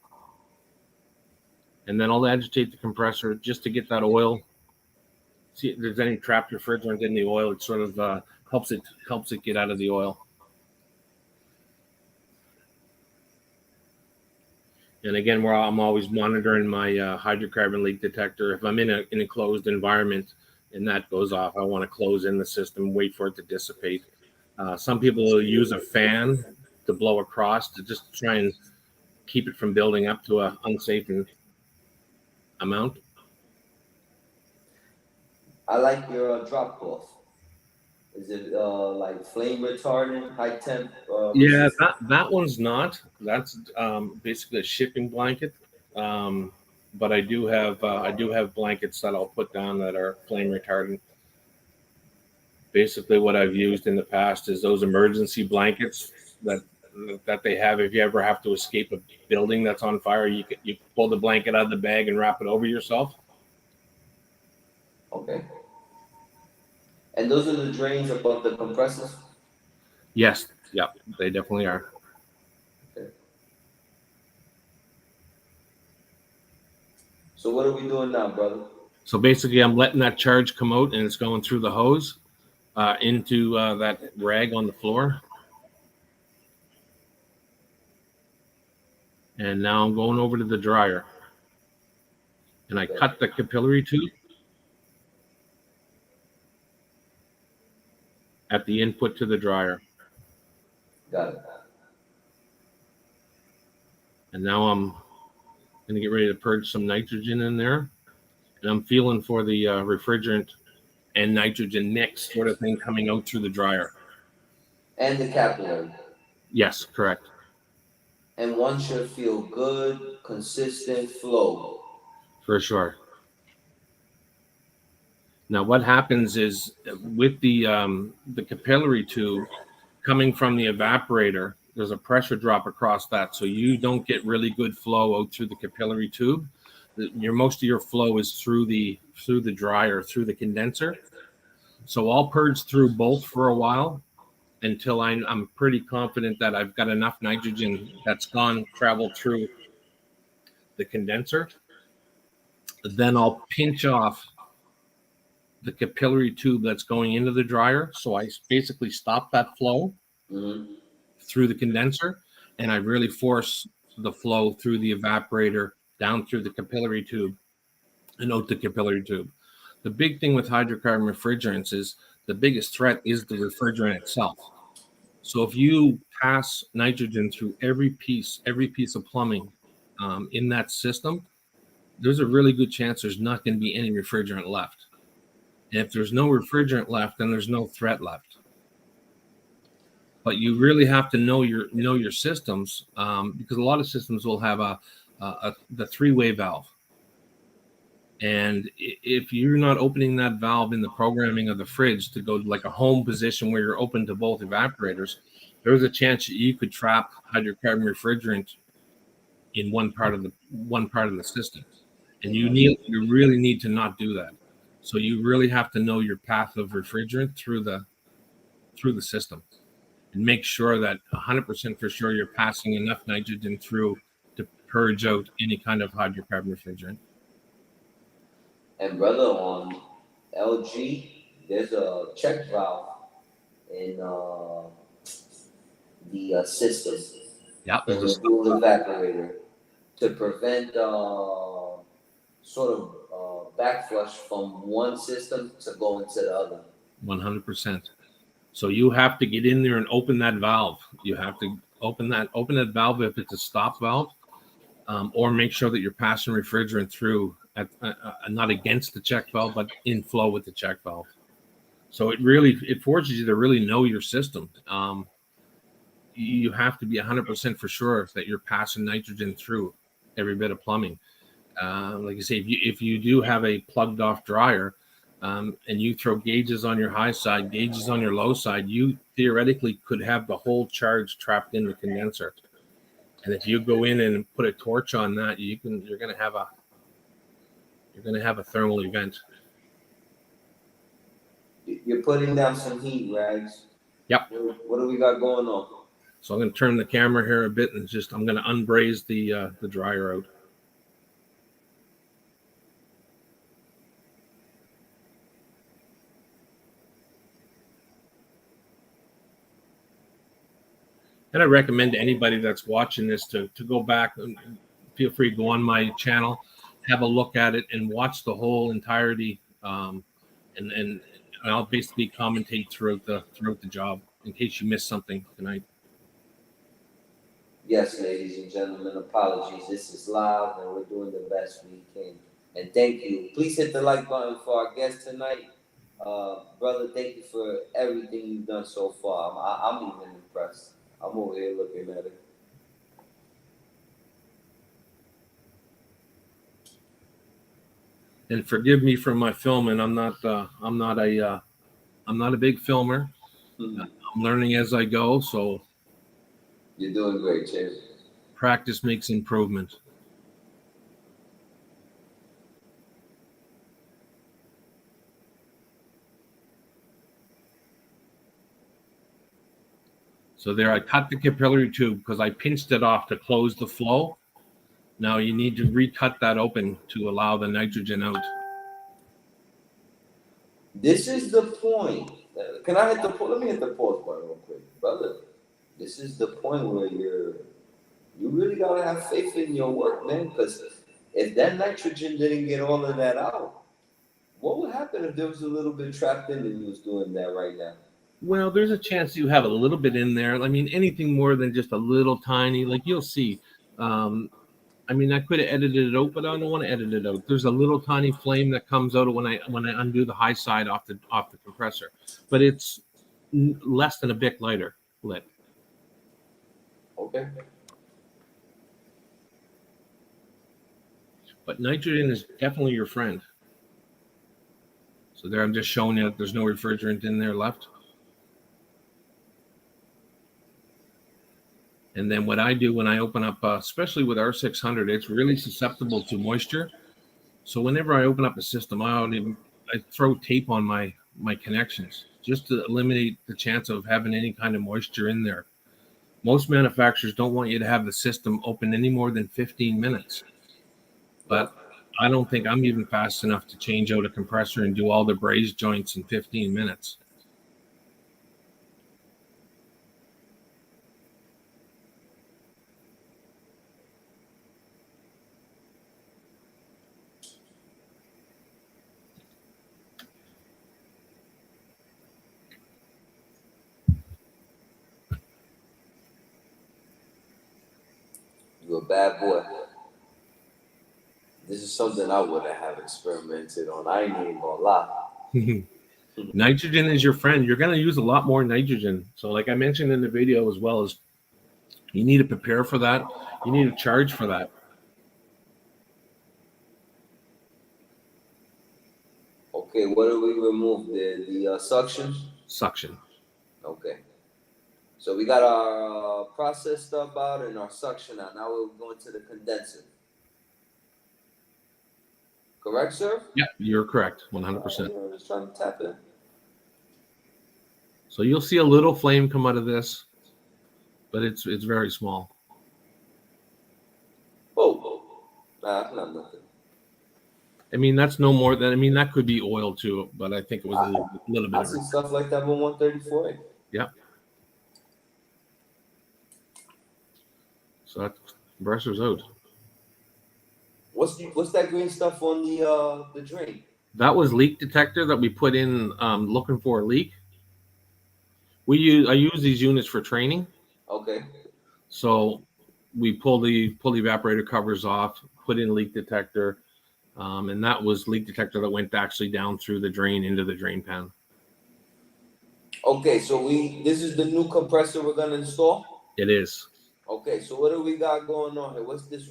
And then I'll agitate the compressor just to get that oil see if there's any trapped refrigerant in the oil. It sort of helps it get out of the oil. And again, I'm always monitoring my hydrocarbon leak detector. If I'm in a closed environment and that goes off, I want to close in the system, wait for it to dissipate. Some people will use a fan to blow across to just try and keep it from building up to an unsafe amount. I like your drop cloth. Is it like flame retardant, high temp? Yeah, Resistant? that one's not. That's basically a shipping blanket. But I do have blankets that I'll put down that are flame retardant. Basically, what I've used in the past is those emergency blankets that they have. If you ever have to escape a building that's on fire, you pull the blanket out of the bag and wrap it over yourself. Okay. And those are the drains above the compressors? Yes, yeah, they definitely are. Okay. So what are we doing now, brother? So basically, I'm letting that charge come out, and it's going through the hose into that rag on the floor. And now I'm going over to the dryer. And I cut the capillary tube at the input to the dryer. Got it. And now I'm going to get ready to purge some nitrogen in there. And I'm feeling for the refrigerant and nitrogen mix sort of thing coming out through the dryer. And the capillary. Yes, correct. And one should feel good, consistent flow. For sure. Now, what happens is with the capillary tube coming from the evaporator, there's a pressure drop across that, so you don't get really good flow out through the capillary tube. Most of your flow is through the dryer, through the condenser. So I'll purge through both for a while until I'm pretty confident that I've got enough nitrogen that's traveled through the condenser. Then I'll pinch off the capillary tube that's going into the dryer. So I basically stop that flow through the condenser, and I really force the flow through the evaporator down through the capillary tube and out the capillary tube. The big thing with hydrocarbon refrigerants is the biggest threat is the refrigerant itself. So if you pass nitrogen through every piece of plumbing in that system, there's a really good chance there's not going to be any refrigerant left. And if there's no refrigerant left, then there's no threat left. But you really have to know your systems because a lot of systems will have the three-way valve. And if you're not opening that valve in the programming of the fridge to go like a home position where you're open to both evaporators, there's a chance that you could trap hydrocarbon refrigerant in one part of the system. And you really need to not do that. So you really have to know your path of refrigerant through the system and make sure that 100% for sure you're passing enough nitrogen through to purge out any kind of hydrocarbon refrigerant. And brother, on LG, there's a check valve in the system. Yeah, in the dual evaporator to prevent sort of backflush from one system to go into the other. 100%. So you have to get in there and open that valve. You have to open that valve if it's a stop valve, or make sure that you're passing refrigerant through not against the check valve, but in flow with the check valve. So it forces you to really know your system. You have to be 100% for sure that you're passing nitrogen through every bit of plumbing. Like I say, if you do have a plugged off dryer, and you throw gauges on your high side, gauges on your low side, you theoretically could have the whole charge trapped in the condenser. And if you go in and put a torch on that, you're going to have a thermal event. You're putting down some heat, Rags. Yep. What do we got going on? So I'm going to turn the camera here a bit and I'm going to unbraze the dryer out. And I recommend to anybody that's watching this to go back and feel free to go on my channel, have a look at it, and watch the whole entirety. And I'll basically commentate throughout the job in case you missed something tonight. Yes, ladies and gentlemen, apologies. This is live and we're doing the best we can. And thank you. Please hit the like button for our guest tonight. Brother, thank you for everything you've done so far. I'm even impressed. I'm over here looking at it. And forgive me for my filming. I'm not a big filmer. Mm-hmm. I'm learning as I go, so You're doing great, Chase. practice makes improvement. So there, I cut the capillary tube because I pinched it off to close the flow. Now you need to recut that open to allow the nitrogen out. This is the point. Can I hit the pause? Let me hit the pause button real quick, brother. This is the point where you really gotta have faith in your work, man. Because if that nitrogen didn't get all of that out, what would happen if there was a little bit trapped in and you was doing that right now? Well, there's a chance you have a little bit in there. I mean, anything more than just a little tiny, like you'll see. I mean, I could have edited it out, but I don't want to edit it out. There's a little tiny flame that comes out when I undo the high side off the compressor, but it's less than a Bic lighter lit. Okay. But nitrogen is definitely your friend. So there, I'm just showing you that there's no refrigerant in there left. And then what I do when I open up, especially with R600, it's really susceptible to moisture. So whenever I open up a system, I throw tape on my connections just to eliminate the chance of having any kind of moisture in there. Most manufacturers don't want you to have the system open any more than 15 minutes. But I don't think I'm even fast enough to change out a compressor and do all the braze joints in 15 minutes. You're a bad boy. This is something I wouldn't have experimented on. I ain't even gonna lie. Nitrogen is your friend. You're going to use a lot more nitrogen. So like I mentioned in the video as well, as you need to prepare for that. You need to charge for that. Okay, what do we remove? The suction? Suction. Okay. So we got our process stuff out and our suction out. Now we're going to the condenser. Correct, sir? Yeah, you're correct. 100%. I'm just trying to tap in. So you'll see a little flame come out of this, but it's very small. Oh, nah, not nothing. I mean, that's no more than, I mean, that could be oil too, but I think it was a little bit I of see it. stuff like that with 134. Yeah. So that compressor's out. What's that green stuff on the drain? That was leak detector that we put in looking for a leak. I use these units for training. Okay. So we pull the evaporator covers off, put in leak detector, and that was leak detector that went actually down through the drain into the drain pan. Okay, so this is the new compressor we're gonna install? It is. Okay, so what do we got going on here? What's this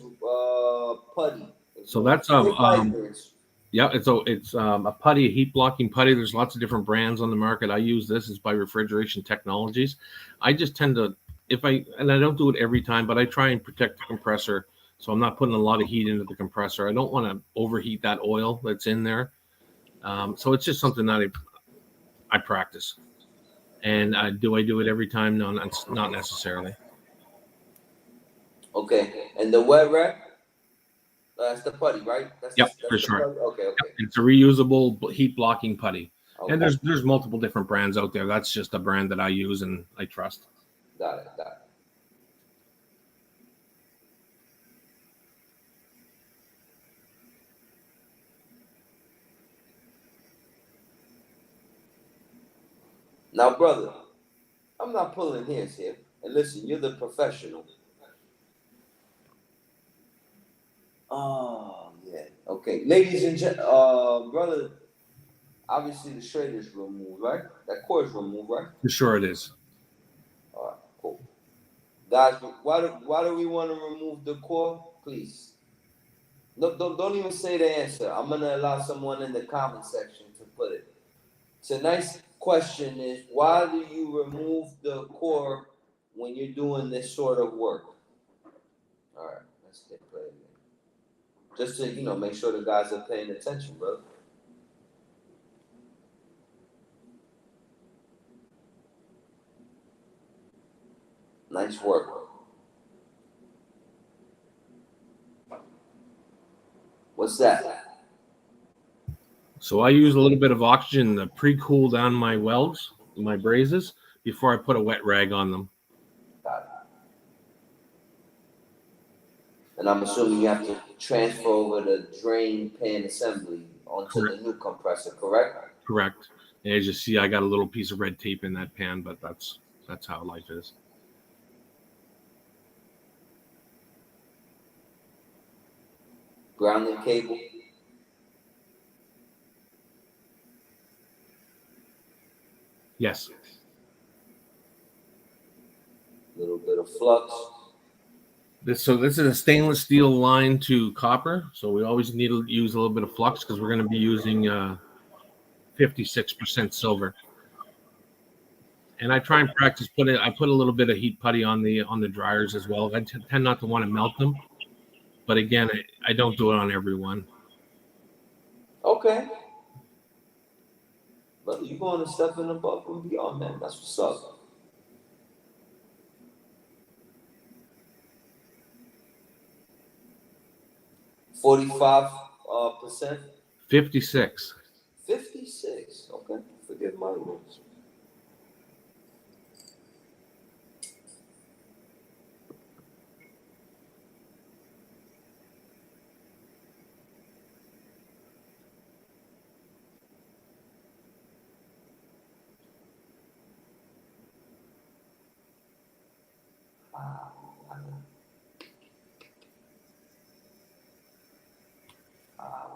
putty? So that's yeah, it's a putty, a heat blocking putty. There's lots of different brands on the market. I use this. It's by Refrigeration Technologies. I just tend to, and I don't do it every time, but I try and protect the compressor, so I'm not putting a lot of heat into the compressor. I don't want to overheat that oil that's in there. So it's just something that I practice. And do I do it every time? No, not necessarily. Okay, and the wet rack? That's the putty, right? Yep, for sure. Okay. Yep, it's a reusable heat blocking putty. Okay. And there's multiple different brands out there. That's just a brand that I use and I trust. Got it. Now, brother, I'm not pulling hairs here. And listen, you're the professional. Oh, yeah. Okay. Ladies and brother, obviously the shred is removed, right? That core is removed, right? For sure it is. All right, cool. Guys, why do we want to remove the core? Please. No, don't even say the answer. I'm going to allow someone in the comment section to put it. Tonight's question is, why do you remove the core when you're doing this sort of work? All right, let's get playing. Just to, make sure the guys are paying attention, brother. Nice work. What's that? So I use a little bit of oxygen to pre-cool down my welds, my brazes, before I put a wet rag on them. Got it. And I'm assuming you have to transfer over the drain pan assembly onto the new compressor, correct? Correct. And as you see, I got a little piece of red tape in that pan, but that's how life is. Grounding cable. Yes. A little bit of flux. This is a stainless steel line to copper, so we always need to use a little bit of flux because we're going to be using 56% silver. And I try and practice I put a little bit of heat putty on the dryers as well. I tend not to want to melt them, but again, I don't do it on everyone. Okay. But you're going to step in above and beyond, man. That's what's up. %. 56. 56. Okay. Forgive my rules.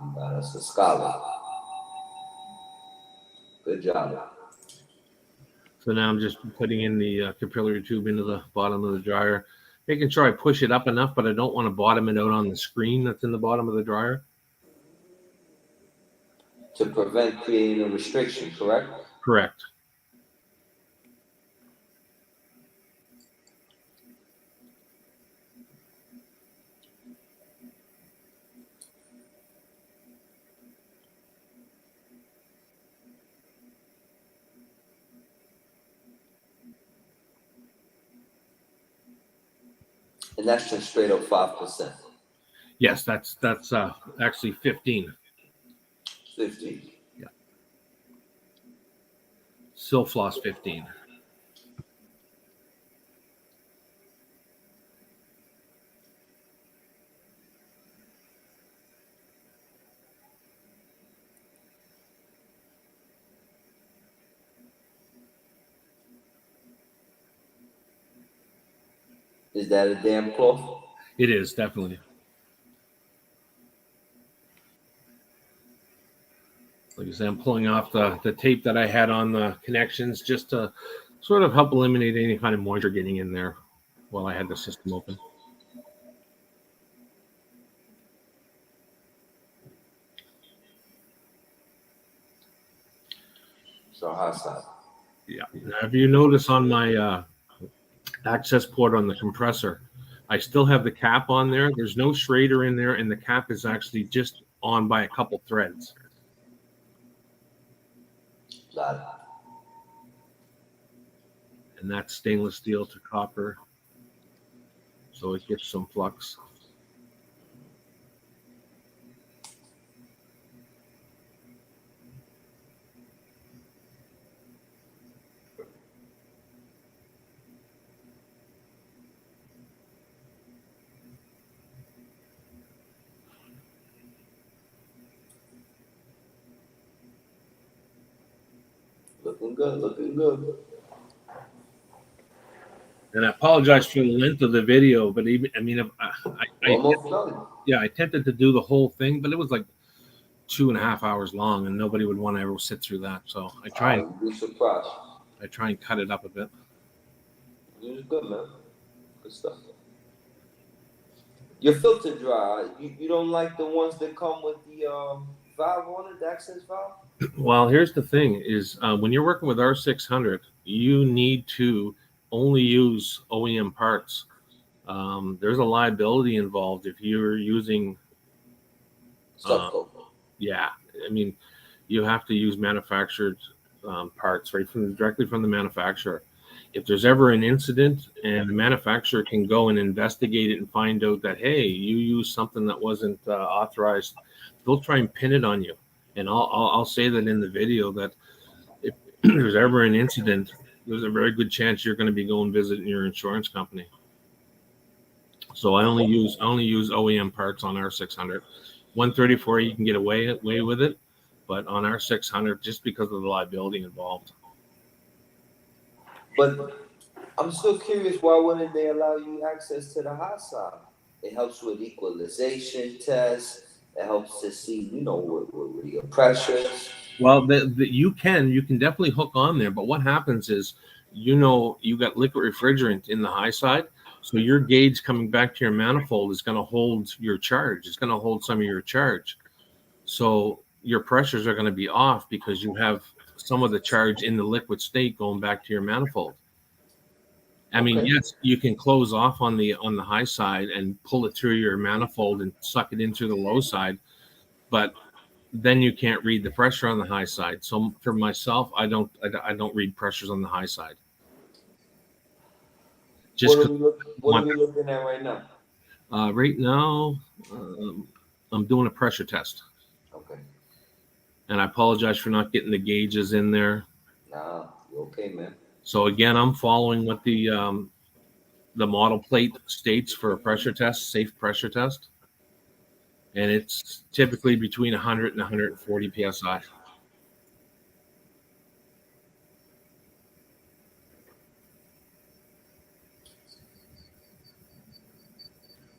We got us a scholar. Good job. So now I'm just putting in the capillary tube into the bottom of the dryer, making sure I push it up enough, but I don't want to bottom it out on the screen that's in the bottom of the dryer. To prevent creating a restriction, correct? Correct. And that's just straight up 5%. Yes, that's actually 15. 15. Yeah. Silfloss 15. Is that a damn cloth? It is, definitely. Like I said, I'm pulling off the tape that I had on the connections just to sort of help eliminate any kind of moisture getting in there while I had the system open. So how's that? Yeah. Now, if you notice on my access port on the compressor, I still have the cap on there. There's no Schrader in there, and the cap is actually just on by a couple threads. Got it. And that's stainless steel to copper, so it gets some flux. Looking good, looking good. And I apologize for the length of the video, but even, I mean, Almost done. yeah, I attempted to do the whole thing, but it was like 2.5 hours long, and nobody would want to ever sit through that. So You'd be surprised. I try and cut it up a bit. It was good, man. Good stuff. Your filter dry. You don't like the ones that come with the valve on it, the access valve? Well, here's the thing: is when you're working with R600, you need to only use OEM parts. There's a liability involved if you're using Subcoat. yeah, I mean, you have to use manufactured parts directly from the manufacturer. If there's ever an incident and the manufacturer can go and investigate it and find out that, hey, you used something that wasn't authorized, they'll try and pin it on you. And I'll say that in the video that if there's ever an incident, there's a very good chance you're going to be going visiting your insurance company. So I only use OEM parts on R600. 134 you can get away with it, but on R600 just because of the liability involved. But I'm still curious, why wouldn't they allow you access to the hot side? It helps with equalization tests. It helps to see, what your pressures. Well, you can definitely hook on there, but what happens is, you got liquid refrigerant in the high side, so your gauge coming back to your manifold is going to hold your charge. It's going to hold some of your charge. So your pressures are going to be off because you have some of the charge in the liquid state going back to your manifold. I mean, yes, you can close off on the high side and pull it through your manifold and suck it in through the low side, but then you can't read the pressure on the high side. So for myself, I don't read pressures on the high side. Just what are we looking at right now? Right now, I'm doing a pressure test. Okay. And I apologize for not getting the gauges in there. Nah, you're okay, man. So again, I'm following what the model plate states for a pressure test, safe pressure test. And it's typically between 100 and 140 psi.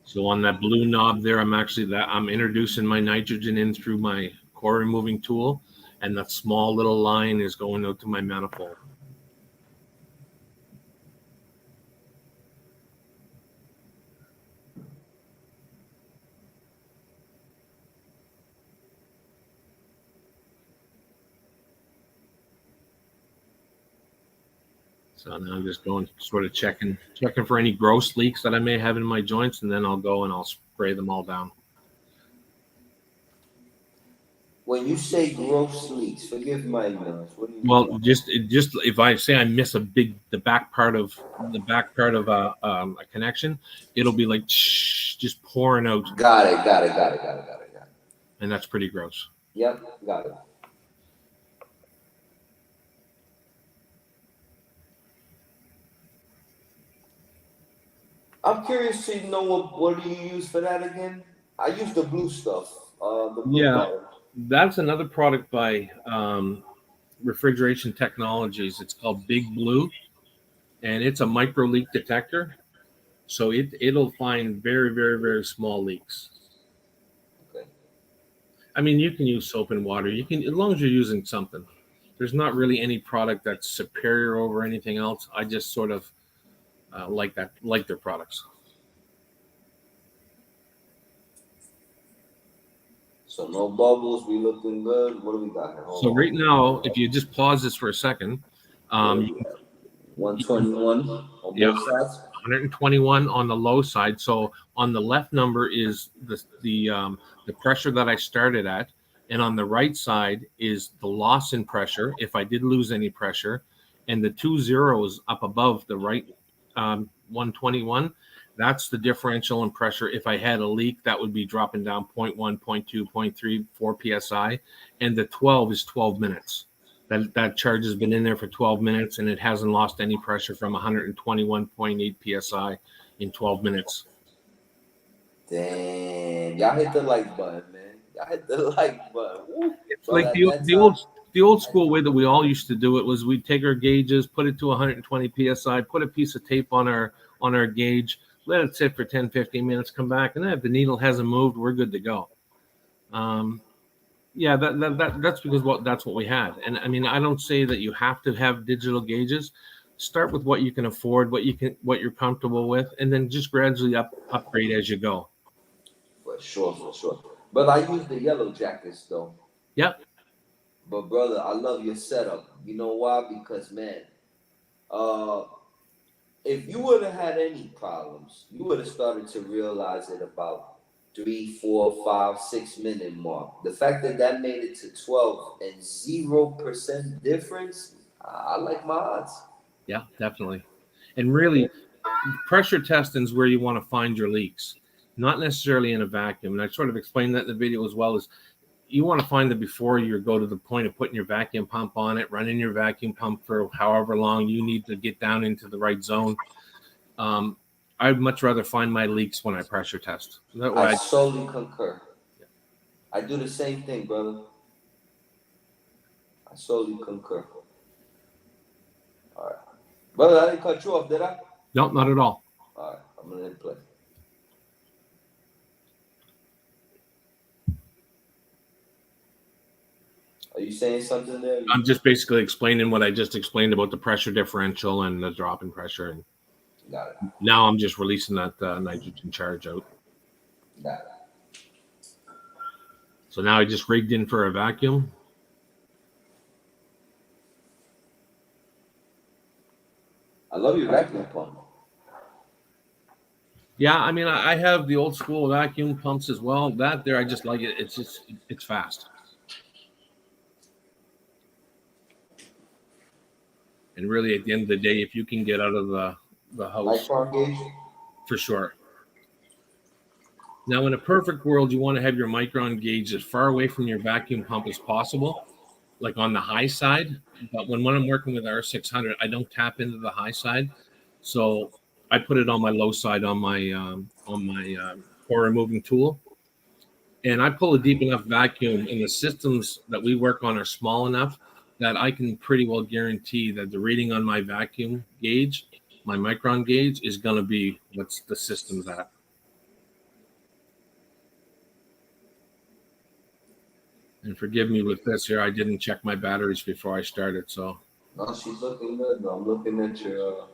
So on that blue knob there, I'm introducing my nitrogen in through my core removing tool, and that small little line is going out to my manifold. So now I'm just going, sort of checking for any gross leaks that I may have in my joints, and then I'll go and I'll spray them all down. When you say gross leaks, forgive my ignorance. What do you mean? Just if I say I miss the back part of a connection, it'll be like just pouring out. Got it. And that's pretty gross. Yep, got it. I'm curious to know what do you use for that again? I use the blue stuff. The blue bottle. That's another product by Refrigeration Technologies. It's called Big Blue, and it's a micro leak detector. So it'll find very, very, very small leaks. Okay. I mean, you can use soap and water. You can, as long as you're using something. There's not really any product that's superior over anything else. I just sort of like their products. So no bubbles, we looking good. What do we got here? So right now, if you just pause this for a second, 121 on both sides. 121 on the low side. So on the left number is the pressure that I started at, and on the right side is the loss in pressure if I did lose any pressure, and the 2 zeros up above the right 121. That's the differential in pressure. If I had a leak, that would be dropping down 0.1, 0.2, 0.3, 4 psi, and the 12 is 12 minutes. That charge has been in there for 12 minutes, and it hasn't lost any pressure from 121.8 psi in 12 minutes. Damn, y'all hit the like button, man. Y'all hit the like button. Woo. It's like the The old school way that we all used to do it was we'd take our gauges, put it to 120 psi, put a piece of tape on our gauge, let it sit for 10, 15 minutes, come back, and then if the needle hasn't moved, we're good to go. Yeah, that's because that's what we had. And I mean, I don't say that you have to have digital gauges. Start with what you can afford, what you're comfortable with, and then just gradually upgrade as you go. For sure, for sure. But I use the yellow jackets though. Yep. But brother, I love your setup. You know why? Because man, uh, if you would have had any problems, you would have started to realize it about 3, 4, 5, 6 minute mark. The fact that that made it to 12 and 0% difference, I like my odds. Yeah, definitely. And really, pressure testing is where you want to find your leaks, not necessarily in a vacuum. And I sort of explained that in the video as well. As you want to find it before you go to the point of putting your vacuum pump on it, running your vacuum pump for however long you need to get down into the right zone. I'd much rather find my leaks when I pressure test. That way I solely concur. Yeah. I do the same thing, brother. I solely concur. All right. Brother, I didn't cut you off, did I? No, not at all. All right, I'm going to let it play. Are you saying something there? I'm just basically explaining what I just explained about the pressure differential and the drop in pressure. And got it. Now I'm just releasing that nitrogen charge out. Got it. So now I just rigged in for a vacuum. I love your vacuum pump. Yeah, I mean, I have the old school vacuum pumps as well. That there, I just like it. It's fast. And really, at the end of the day, if you can get out of the house, for sure. Now, in a perfect world, you want to have your micron gauge as far away from your vacuum pump as possible, like on the high side. But when I'm working with R600, I don't tap into the high side, so I put it on my low side on my core removing tool, and I pull a deep enough vacuum. And the systems that we work on are small enough that I can pretty well guarantee that the reading on my vacuum gauge, my micron gauge, is going to be what's the system's at. And forgive me with this here, I didn't check my batteries before I started, so. No, she's looking good. No, I'm looking at your.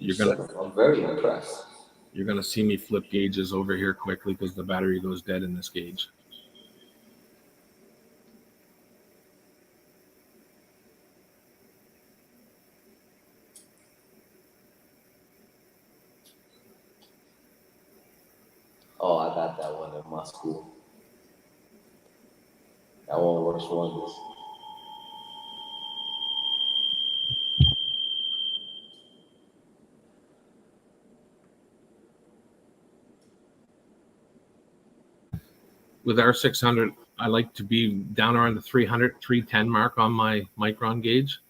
I'm very impressed. You're gonna see me flip gauges over here quickly because the battery goes dead in this gauge. Oh, I got that one in my school. That one works wonders. With R600, I like to be down around the 300, 310 mark on my micron gauge.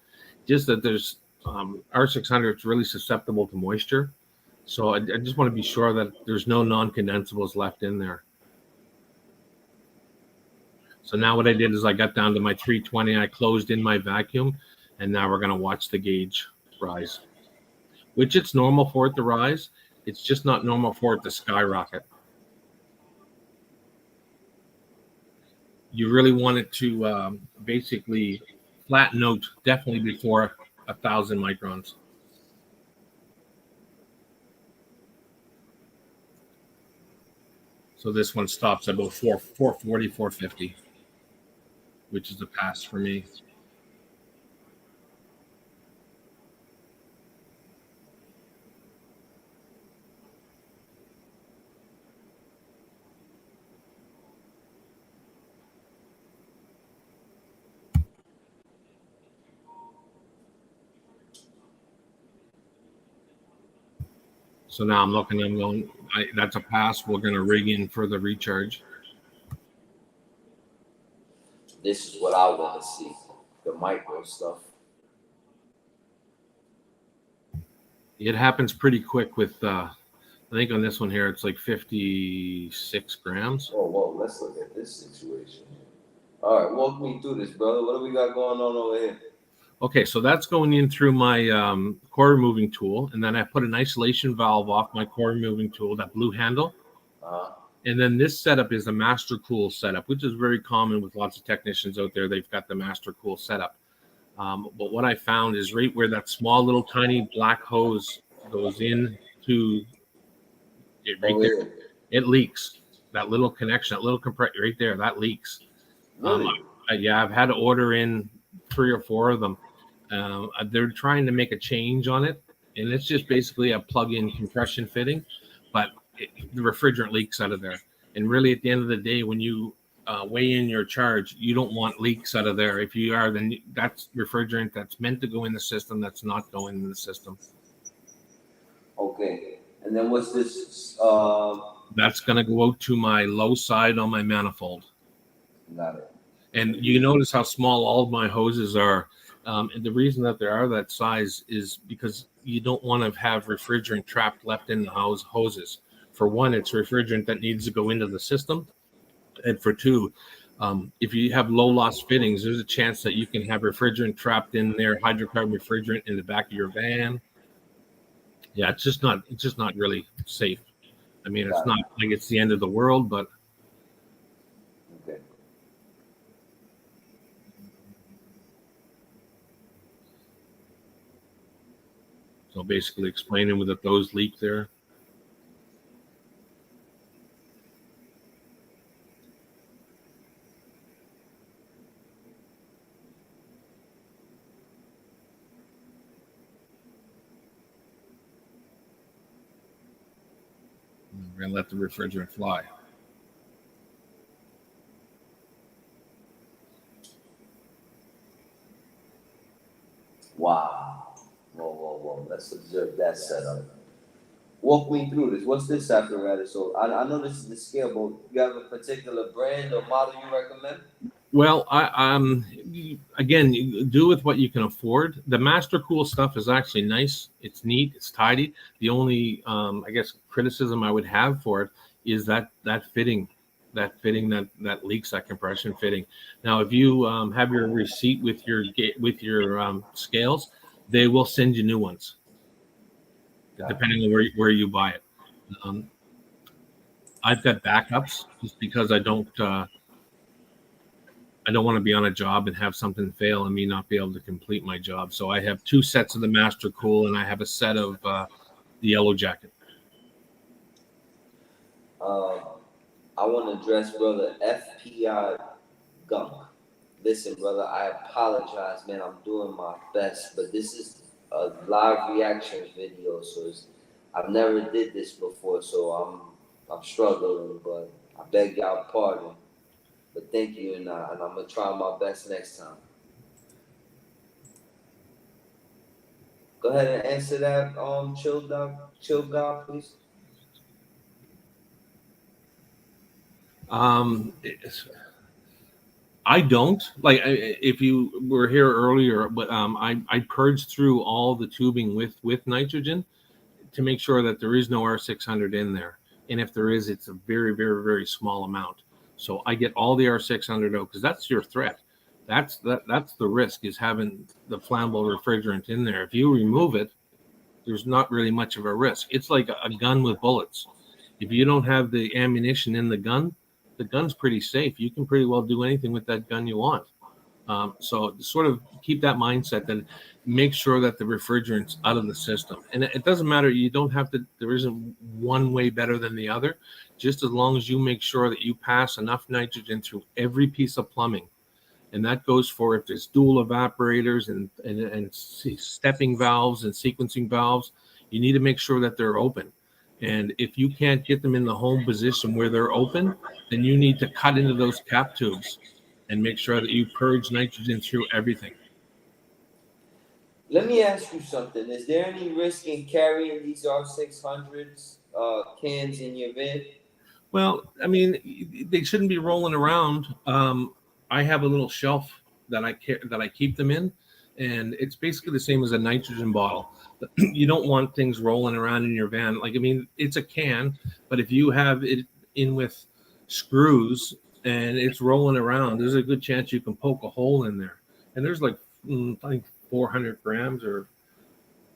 Just that there's R600 is really susceptible to moisture. So I just want to be sure that there's no non-condensables left in there. So now what I did is I got down to my 320, I closed in my vacuum, and now we're going to watch the gauge rise, which it's normal for it to rise. It's just not normal for it to skyrocket. You really want it to basically flatten out definitely before 1,000 microns. So this one stops at about 440, 450, which is a pass for me. So now I'm looking, I'm going, that's a pass. We're going to rig in for the recharge. This is what I want to see, the micro stuff. It happens pretty quick with, I think on this one here, it's like 56 grams. Oh, whoa, let's look at this situation. All right, walk me through this, brother. What do we got going on over here? Okay, so that's going in through my core removing tool, and then I put an isolation valve off my core removing tool, that blue handle. Uh-huh. And then this setup is the master cool setup, which is very common with lots of technicians out there. They've got the master cool setup. But what I found is right where that small little tiny black hose goes in to it, right Over there, here. it leaks. That little connection, that little compressor right there, that leaks. Um, Really? yeah, I've had to order in 3 or 4 of them. They're trying to make a change on it, and it's just basically a plug-in compression fitting, but the refrigerant leaks out of there. And really, at the end of the day, when you weigh in your charge, you don't want leaks out of there. If you are, then that's refrigerant that's meant to go in the system that's not going in the system. Okay. And then what's this? That's going to go out to my low side on my manifold. Got it. And you notice how small all of my hoses are. And the reason that they are that size is because you don't want to have refrigerant trapped left in the hoses. For one, it's refrigerant that needs to go into the system. And for two, if you have low loss fittings, there's a chance that you can have refrigerant trapped in there, hydrocarbon refrigerant in the back of your van. Yeah, it's just not really safe. I mean, it's not like it's the end of the world, but Okay. so basically explaining that those leak there. We're going to let the refrigerant fly. Wow. Whoa. Let's observe that setup. Walk me through this. What's this apparatus? So I know this is the scale, but you have a particular brand or model you recommend? Well, again, you do with what you can afford. The Master Cool stuff is actually nice. It's neat. It's tidy. The only, I guess, criticism I would have for it is that fitting that leaks, that compression fitting. Now, if you have your receipt with your scales, they will send you new ones, depending on where you buy it. I've got backups just because I don't want to be on a job and have something fail and me not be able to complete my job. So I have 2 sets of the Master Cool, and I have a set of the Yellow Jacket. I want to address brother FPI Gunk. Listen, brother, I apologize, man. I'm doing my best, but this is a live reaction video, so I've never did this before, so I'm struggling, but I beg y'all pardon. But thank you, and I'm gonna try my best next time. Go ahead and answer that, chill guy, please. I don't like if you were here earlier, but I purged through all the tubing with nitrogen to make sure that there is no R600 in there, and if there is, it's a very, very, very small amount. So I get all the R600 out because that's your threat. That's the risk, is having the flammable refrigerant in there. If you remove it, there's not really much of a risk. It's like a gun with bullets. If you don't have the ammunition in the gun's pretty safe. You can pretty well do anything with that gun you want. So sort of keep that mindset, and make sure that the refrigerant's out of the system. And it doesn't matter. You don't have to, there isn't one way better than the other. Just as long as you make sure that you pass enough nitrogen through every piece of plumbing. And that goes for if there's dual evaporators and stepping valves and sequencing valves, you need to make sure that they're open. And if you can't get them in the home position where they're open, then you need to cut into those cap tubes and make sure that you purge nitrogen through everything. Let me ask you something. Is there any risk in carrying these R600s cans in your van? Well, I mean, they shouldn't be rolling around. I have a little shelf that I keep them in, and it's basically the same as a nitrogen bottle. You don't want things rolling around in your van. Like, I mean, it's a can, but if you have it in with screws, and it's rolling around, there's a good chance you can poke a hole in there. And there's like, I think 400 grams or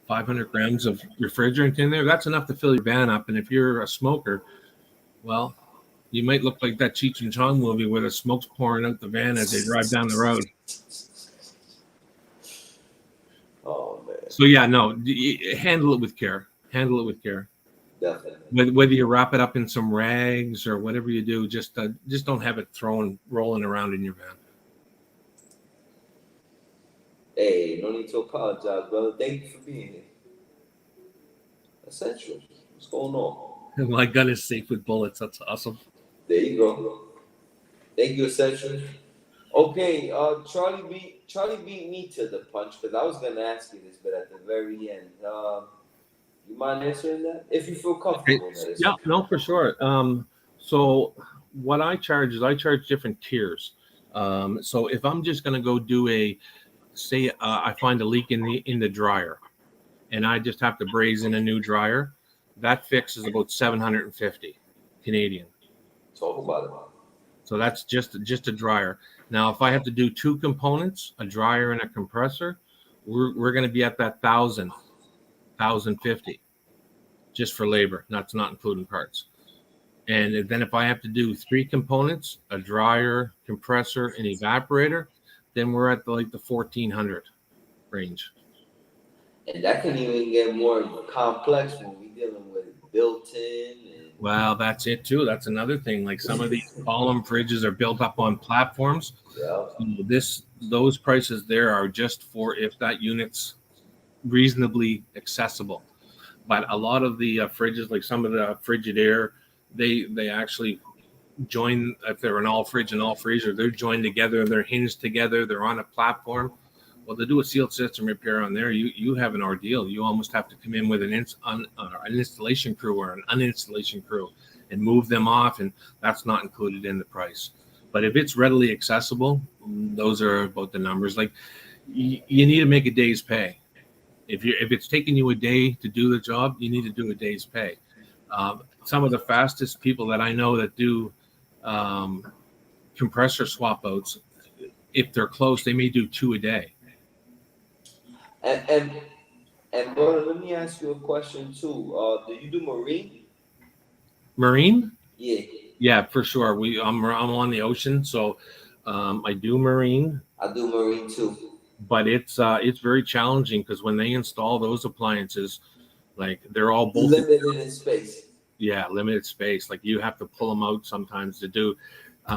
500 grams of refrigerant in there. That's enough to fill your van up. And if you're a smoker, well, you might look like that Cheech and Chong movie where the smoke's pouring out the van as they drive down the road. Oh man. So yeah, no, handle it with care. Handle it with care. Definitely. Whether you wrap it up in some rags or whatever you do, just don't have it rolling around in your van. Hey, no need to apologize, brother. Thank you for being here. Essential. What's going on? My gun is safe with bullets. That's awesome. There you go. Thank you, Essential. Okay, Charlie beat me to the punch because I was gonna ask you this, but at the very end, you mind answering that if you feel comfortable? Yeah, no, for sure. So what I charge is I charge different tiers. So if I'm just gonna go do say I find a leak in the dryer, and I just have to braze in a new dryer, that fix is about 750 Canadian. Talk about it. So that's just a dryer. Now, if I have to do two components, a dryer and a compressor, we're going to be at that 1,050 just for labor. That's not including parts. And then if I have to do three components, a dryer, compressor, and evaporator, then we're at the 1,400 range. And that can even get more complex when we're dealing with built-in. Well, that's it too. That's another thing. Like some of these column fridges are built up on platforms. Yeah. Those prices there are just for if that unit's reasonably accessible. But a lot of the fridges, like some of the Frigidaire, they actually join. If they're an all fridge and all freezer, they're joined together. They're hinged together. They're on a platform. Well, to do a sealed system repair on there, you have an ordeal. You almost have to come in with an installation crew or an uninstallation crew and move them off, and that's not included in the price. But if it's readily accessible, those are about the numbers. Like you need to make a day's pay. If it's taking you a day to do the job, you need to do a day's pay. Some of the fastest people that I know that do compressor swap outs, if they're close, they may do 2 a day. And brother, let me ask you a question too. Do you do marine? Marine? Yeah. Yeah, for sure. I'm on the ocean, so I do marine. I do marine too. But it's very challenging because when they install those appliances, like they're all bolted. Limited in space. Yeah, limited space. Like you have to pull them out sometimes to do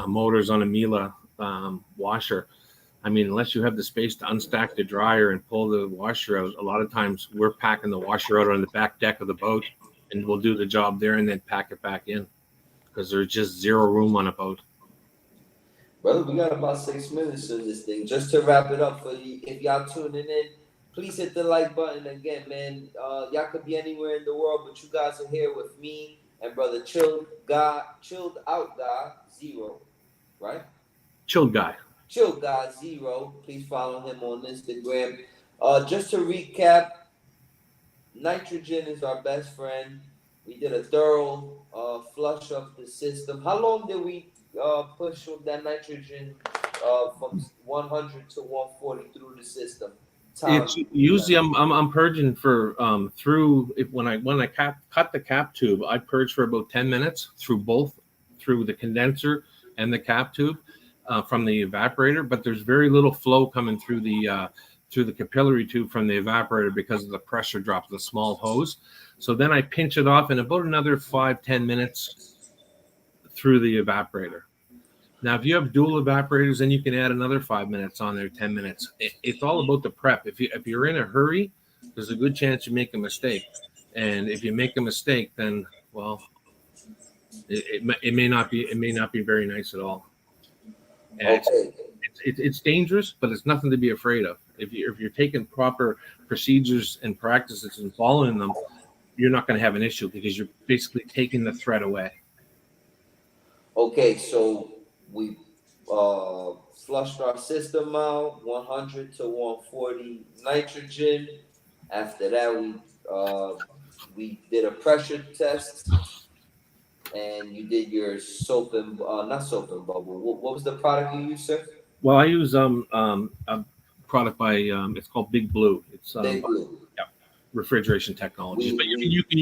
motors on a Miele washer. I mean, unless you have the space to unstack the dryer and pull the washer out, a lot of times we're packing the washer out on the back deck of the boat, and we'll do the job there and then pack it back in because there's just zero room on a boat. Brother, we got about 6 minutes in this thing. Just to wrap it up for you, if y'all tuning in, please hit the like button again, man. Y'all could be anywhere in the world, but you guys are here with me and brother Chilled Out Guy 0, right? Chilled Guy. Chilled Guy 0. Please follow him on Instagram. Just to recap, nitrogen is our best friend. We did a thorough flush of the system. How long did we push that nitrogen from 100 to 140 through the system? It's usually I'm purging for when I cut the cap tube, I purge for about 10 minutes through the condenser and the cap tube from the evaporator, but there's very little flow coming through the capillary tube from the evaporator because of the pressure drop of the small hose. So then I pinch it off in about another 5-10 minutes through the evaporator. Now, if you have dual evaporators, then you can add another 5 minutes on there, 10 minutes. It's all about the prep. If you're in a hurry, there's a good chance you make a mistake. And if you make a mistake, then, well, it may not be very nice at all. And okay. It's dangerous, but it's nothing to be afraid of. If you're taking proper procedures and practices and following them, you're not going to have an issue because you're basically taking the threat away. Okay, so we flushed our system out, 100 to 140 nitrogen. After that, we did a pressure test. and you did your soap and not soap and bubble. What was the product you used, sir? Well, I use a product by it's called Big Blue. It's Big Blue. yeah, refrigeration technologies. But We you can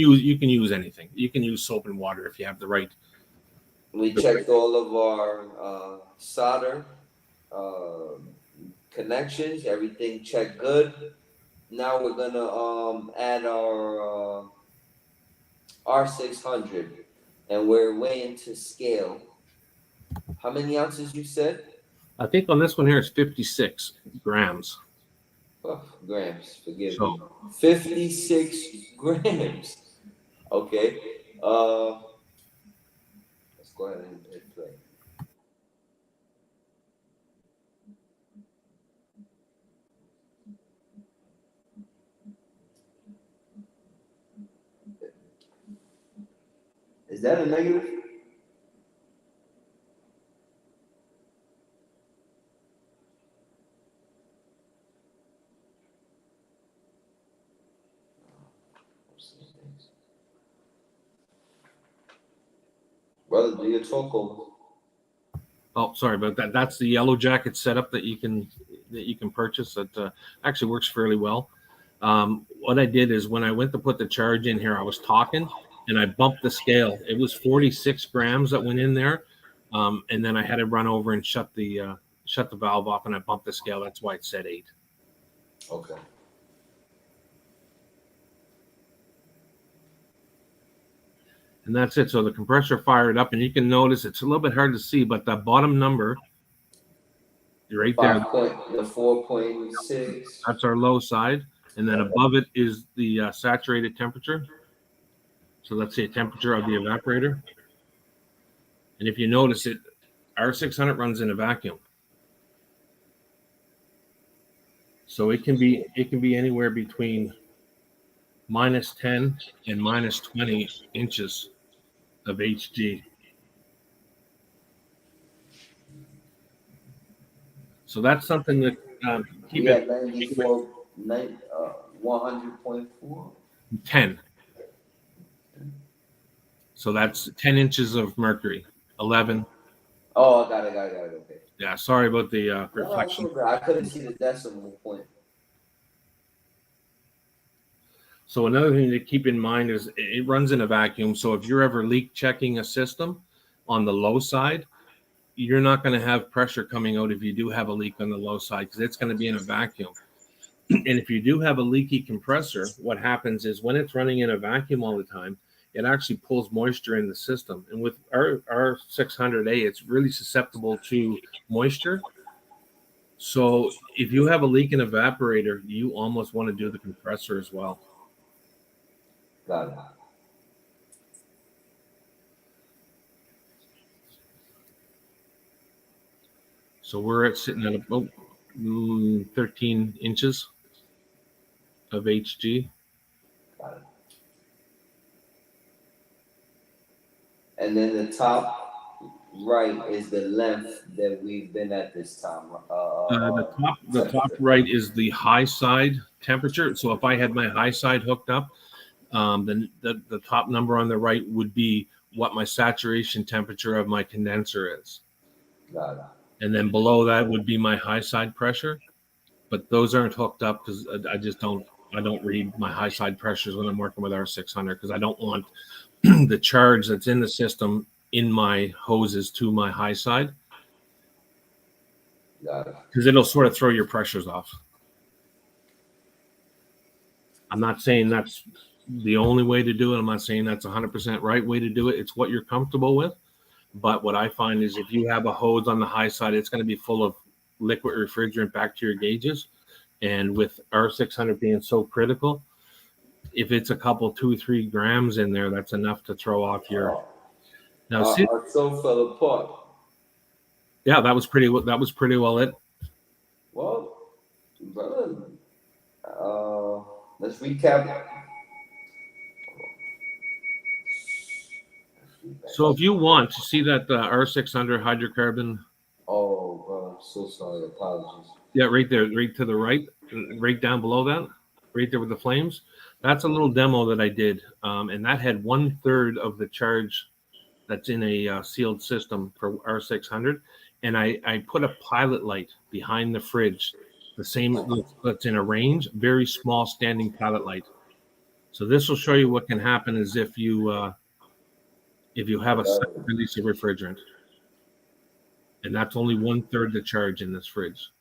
use anything. You can use soap and water if you have the right. we checked all of our solder uh, connections. Everything checked good. Now we're gonna add our R600, and we're weighing to scale. How many ounces you said? I think on this one here it's 56 grams. Oh, grams. Forgive So me. 56 grams. Okay. Let's go ahead and hit play. Is that a negative? Brother, do your talk over. oh, sorry about that. That's the yellow jacket setup that you can purchase. That actually works fairly well. What I did is when I went to put the charge in here, I was talking and I bumped the scale. It was 46 grams that went in there, and then I had to run over and shut the valve off, and I bumped the scale. That's why it said 8. Okay. And that's it. So the compressor fired up, and you can notice it's a little bit hard to see, but the bottom number right there, The 4.6. that's our low side, and then above it is the saturated temperature. So let's say temperature of the evaporator. And if you notice it, R600 runs in a vacuum. So it can be anywhere between minus 10 and minus 20 inches of HG. So that's something that keep We it at 94, 100.4. 10. So that's 10 inches of mercury. 11. Oh, I got it. Okay. Yeah, sorry about the No, reflection. okay. I couldn't see the decimal point. So another thing to keep in mind is it runs in a vacuum. So if you're ever leak checking a system on the low side, you're not going to have pressure coming out if you do have a leak on the low side because it's going to be in a vacuum. And if you do have a leaky compressor, what happens is when it's running in a vacuum all the time, it actually pulls moisture in the system. And with our R600A, it's really susceptible to moisture. So if you have a leak in evaporator, you almost want to do the compressor as well. Got it. So we're sitting at about 13 inches of HG. Got it. And then the top right is the length that we've been at this time. The top right is the high side temperature. So if I had my high side hooked up, then the top number on the right would be what my saturation temperature of my condenser is. Got it. And then below that would be my high side pressure. But those aren't hooked up because I don't read my high side pressures when I'm working with R600 because I don't want the charge that's in the system in my hoses to my high side. Got it. Because it'll sort of throw your pressures off. I'm not saying that's the only way to do it. I'm not saying that's 100% right way to do it. It's what you're comfortable with. But what I find is if you have a hose on the high side, it's going to be full of liquid refrigerant back to your gauges. And with R600 being so critical, if it's a couple, 2-3 grams in there, that's enough to throw off your. Now, see, so fell apart. Yeah, that was pretty well it. Well, brother, let's recap. So if you want to see that R600 hydrocarbon. Oh, bro, I'm so sorry. Apologies. Yeah, right there, right to the right, right down below that, right there with the flames. That's a little demo that I did, and that had 1/3 of the charge that's in a sealed system for R600, and I put a pilot light behind the fridge, the same that's in a range, very small standing pilot light. So this will show you what can happen is if you have a second release of refrigerant, and that's only 1/3 the charge in this fridge.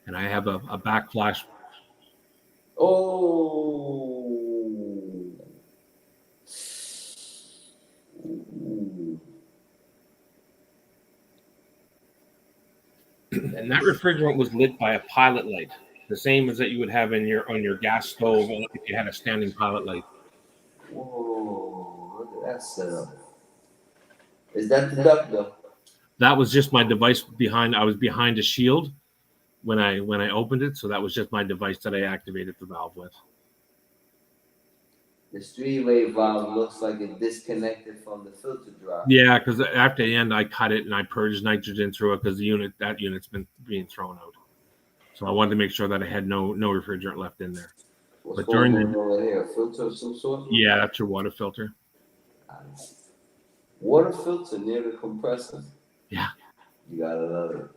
And I have a backflash. Oh. And that refrigerant was lit by a pilot light, the same as that you would have on your gas stove if you had a standing pilot light. Whoa, look at that setup. Is that the duct though? That was just my device behind. I was behind a shield when I opened it, so that was just my device that I activated the valve with. This three-way valve looks like it disconnected from the filter drop. Yeah, because after the end, I cut it and I purged nitrogen through it because that unit's been being thrown out. So I wanted to make sure that I had no refrigerant left in there. What's going on over here? A filter of some sort? Yeah, that's your water filter. Water filter near the compressor? Yeah. You gotta love it.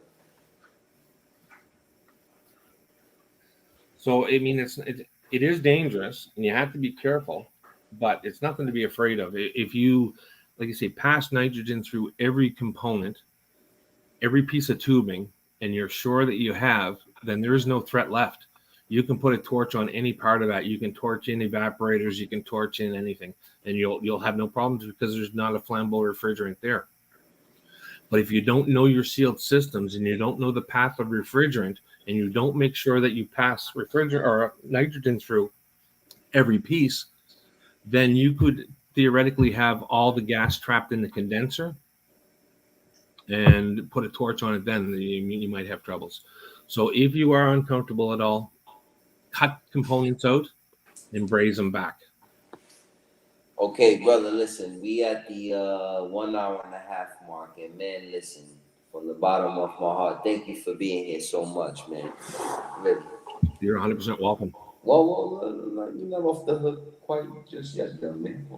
So I mean, it is dangerous, and you have to be careful, but it's nothing to be afraid of. If you, like you say, pass nitrogen through every component, every piece of tubing, and you're sure that you have, then there is no threat left. You can put a torch on any part of that. You can torch in evaporators, you can torch in anything, and you'll have no problems because there's not a flammable refrigerant there. But if you don't know your sealed systems and you don't know the path of refrigerant, and you don't make sure that you pass refrigerant or nitrogen through every piece, then you could theoretically have all the gas trapped in the condenser and put a torch on it. Then you might have troubles. So if you are uncomfortable at all, cut components out and braze them back. Okay, brother, listen, we at the 1 hour and a half mark, and man, listen, from the bottom of my heart, thank you for being here so much, man. Really. You're 100% welcome. Well, you're not off the hook quite just yet, though, man.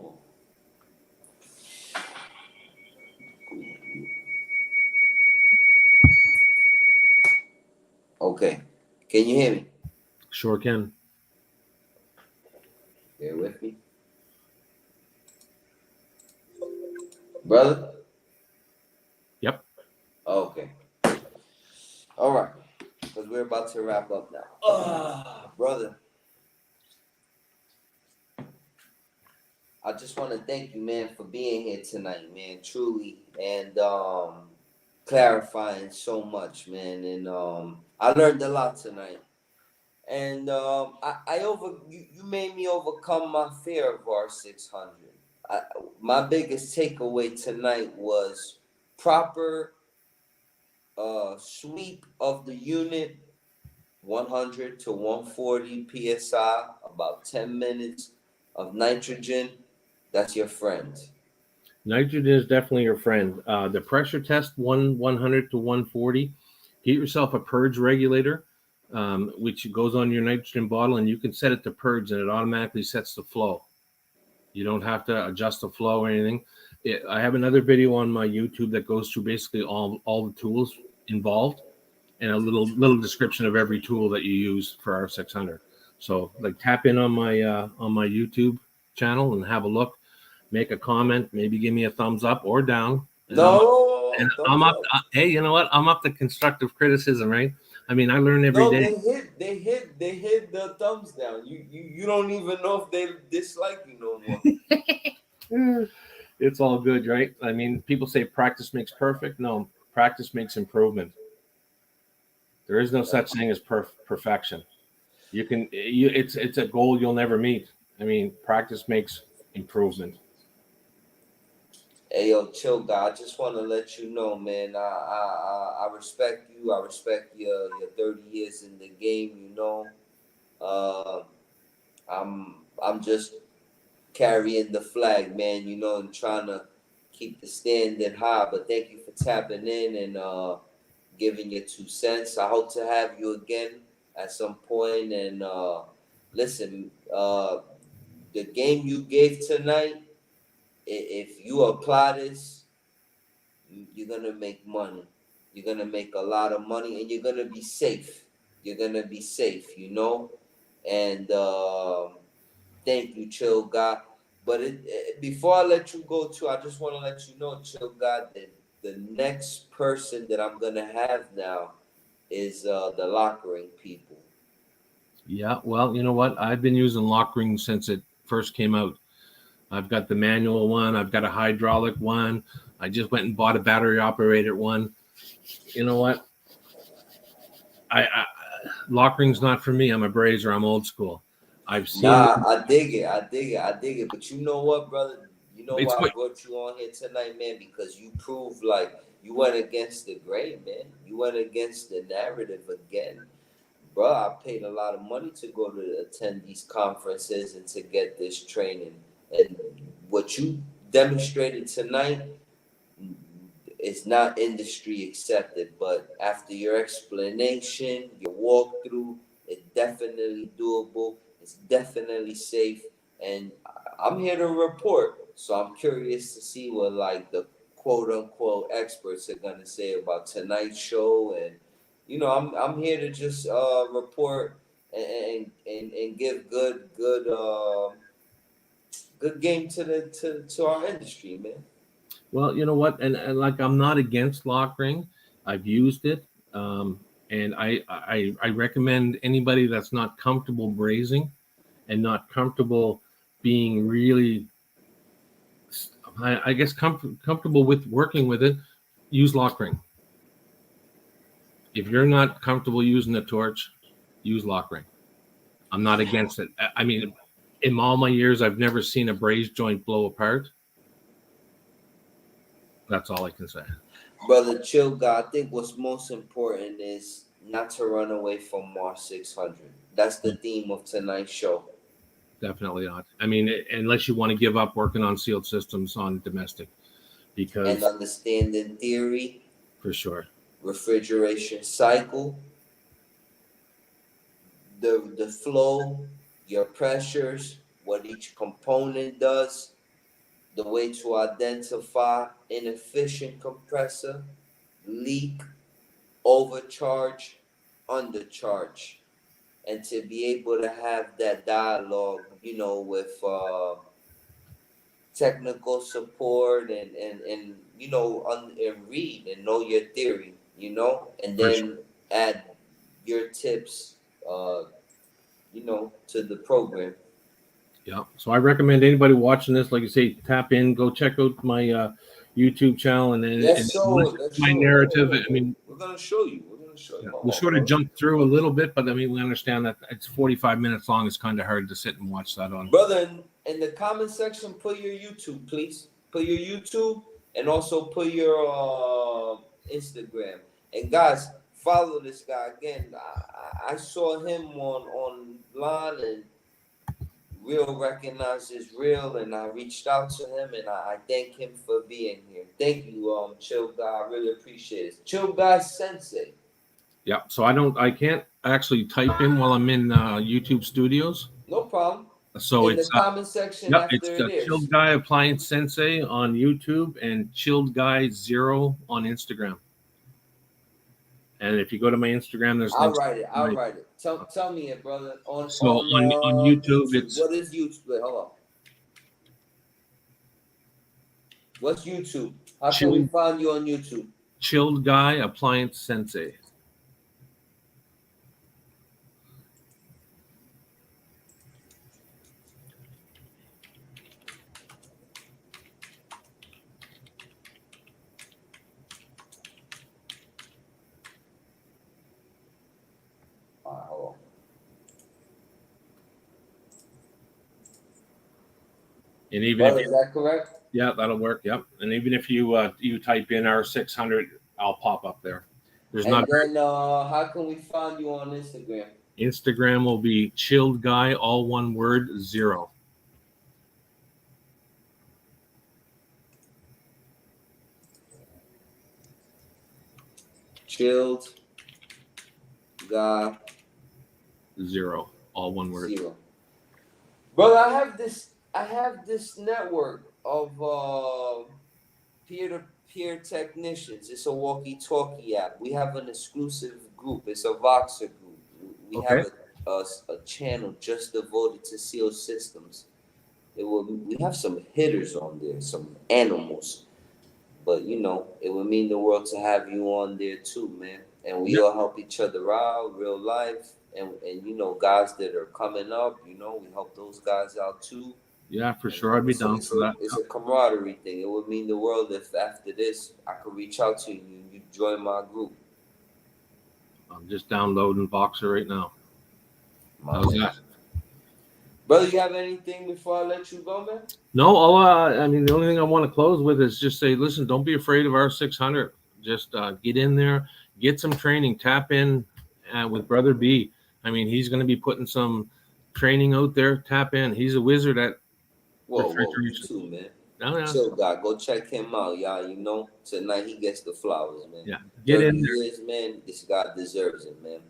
Okay, can you hear me? Sure can. Bear with me. Brother? Yep. Okay. All right. Because we're about to wrap up now. Brother. I just want to thank you, man, for being here tonight, man. Truly. And clarifying so much, man. And I learned a lot tonight. And you made me overcome my fear of R600. My biggest takeaway tonight was proper sweep of the unit, 100 to 140 psi, about 10 minutes of nitrogen. That's your friend. Nitrogen is definitely your friend. The pressure test, 100 to 140. Get yourself a purge regulator, which goes on your nitrogen bottle, and you can set it to purge, and it automatically sets the flow. You don't have to adjust the flow or anything. I have another video on my YouTube that goes through basically all the tools involved and a little description of every tool that you use for R600. So like tap in on my YouTube channel and have a look, make a comment, maybe give me a thumbs up or down. I'm up. Hey, you know what? I'm up to constructive criticism, right? I mean, I learn every day. They hit the thumbs down. You don't even know if they dislike you no more. It's all good, right? I mean, people say practice makes perfect. No, practice makes improvement. There is no such thing as perfection. It's a goal you'll never meet. I mean, practice makes improvement. Hey, yo, chill, guy. I just want to let you know, man. I respect you. I respect your 30 years in the game. You know, I'm just carrying the flag, man. You know, and trying to keep the standard high. But thank you for tapping in and giving your 2 cents. I hope to have you again at some point. And listen, the game you gave tonight, if you apply this, you're gonna make money. You're gonna make a lot of money, and you're gonna be safe. You're gonna be safe, you know. And thank you, Chill God. But before I let you go, too, I just want to let you know, Chill God, that the next person that I'm gonna have now is the lockering people. Yeah, well, you know what? I've been using lock ring since it first came out. I've got the manual one. I've got a hydraulic one. I just went and bought a battery operated one. You know what? I lock ring's not for me. I'm a brazier. I'm old school. I've seen Nah, I dig it. I dig it. I dig it. But you know what, brother? You know it's why I quick. brought you on here tonight, man? Because you proved like you went against the grain, man. You went against the narrative again. Bro, I paid a lot of money to go to attend these conferences and to get this training. And what you demonstrated tonight, it's not industry accepted, but after your explanation, your walkthrough, it's definitely doable. It's definitely safe, and I'm here to report. So I'm curious to see what like the quote unquote experts are gonna say about tonight's show, and I'm here to just report and give good game to to our industry, man. Well, you know what? And like I'm not against lock ring. I've used it. Um, and I recommend anybody that's not comfortable brazing and not comfortable being really, I guess, comfortable with working with it, use lock ring. If you're not comfortable using the torch, use lock ring. I'm not against it. I mean, in all my years, I've never seen a braze joint blow apart. That's all I can say. Brother Chill God, I think what's most important is not to run away from R600. That's the theme of tonight's show. Definitely not. I mean, unless you want to give up working on sealed systems on domestic, And because understanding theory, for sure, refrigeration cycle, the flow, your pressures, what each component does, the way to identify inefficient compressor, leak, overcharge, undercharge, and to be able to have that dialogue, with technical support and and read and know your theory, and for sure. then add your tips, to the program. Yeah. So I recommend anybody watching this, like you say, tap in, go check out my YouTube channel, and Let's show listen it. to Let's my show it. Hold on, narrative. hold I on. mean, We're gonna show you. We're gonna show you. yeah, Come we'll on, sort of brother. jump through a little bit, but I mean, we understand that it's 45 minutes long. It's kind of hard to sit and watch that on. Brother, in the comment section, put your YouTube, please. Put your YouTube and also put your Instagram. And guys, follow this guy again. I saw him online, and real recognizes real, and I reached out to him, and I thank him for being here. Thank you, Chill Guy. I really appreciate it. Chill Guy Sensei. Yeah. So I can't actually type in while I'm in YouTube Studios. No problem. So In the it's comment section yep, it's after it airs. Chilled Guy Appliance Sensei on YouTube and Chilled Guy Zero on Instagram. And if you go to my Instagram, there's I'll links. write it. I'll write it. Tell me it, brother. On So on YouTube, YouTube. it's What is YouTube? Wait, hold on. What's YouTube? How can we Chilled find you on YouTube? Chilled Guy Appliance Sensei. All right, hold on. And even if Brother, is that correct? yeah, that'll work. Yep. And even if you type in R600, I'll pop up there. There's not And then how can we find you on Instagram? Instagram will be Chilled Guy, all one word, zero. Chilled Guy 0, all one word. 0. Brother, I have this network of peer-to-peer technicians. It's a walkie-talkie app. We have an exclusive group. It's a Voxer group. We Okay. have a channel just devoted to seal systems. We have some hitters on there, some animals. But it would mean the world to have you on there too, man. And we Yep. all help each other out, real life. And guys that are coming up, we help those guys out too. Yeah, for And sure. I'd be it's a, down it's for a that. it's a camaraderie thing. It would mean the world if after this I could reach out to you and you join my group. I'm just downloading Voxer right now. My How's man. that? Brother, you have anything before I let you go, man? No, I mean, the only thing I want to close with is just say, listen, don't be afraid of R600. Just get in there, get some training, tap in with Brother B. I mean, he's going to be putting some training out there. Tap in. He's a wizard at Whoa, you refrigeration. too, man. Oh, yeah. Chill guy, go check him out, y'all. Tonight he gets the flowers, man. Yeah. Get 30 in there. years, man. This guy deserves it, man.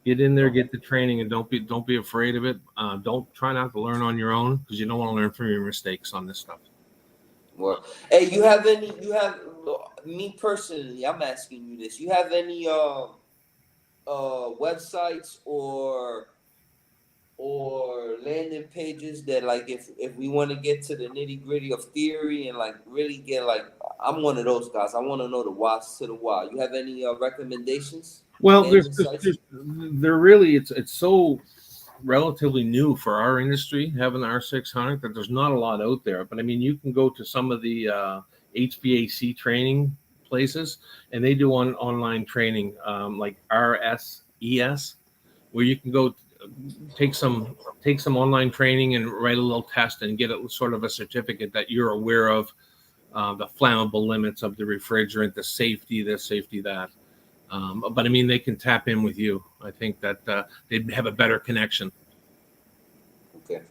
Get in there, get the training, and don't be afraid of it. Don't try not to learn on your own because you don't want to learn from your mistakes on this stuff. Well, hey, you have me personally, I'm asking you this. You have any websites or landing pages that, like, if we want to get to the nitty-gritty of theory and like really get, like, I'm one of those guys. I want to know the whys to the why. You have any recommendations? Well, Landing sites? they're really it's so relatively new for our industry having the R600 that there's not a lot out there. But I mean, you can go to some of the HVAC training places, and they do online training like RSES, where you can go take some online training and write a little test and get a sort of a certificate that you're aware of the flammable limits of the refrigerant, the safety, this, safety, that. But I mean, they can tap in with you. I think that they'd have a better connection. Okay.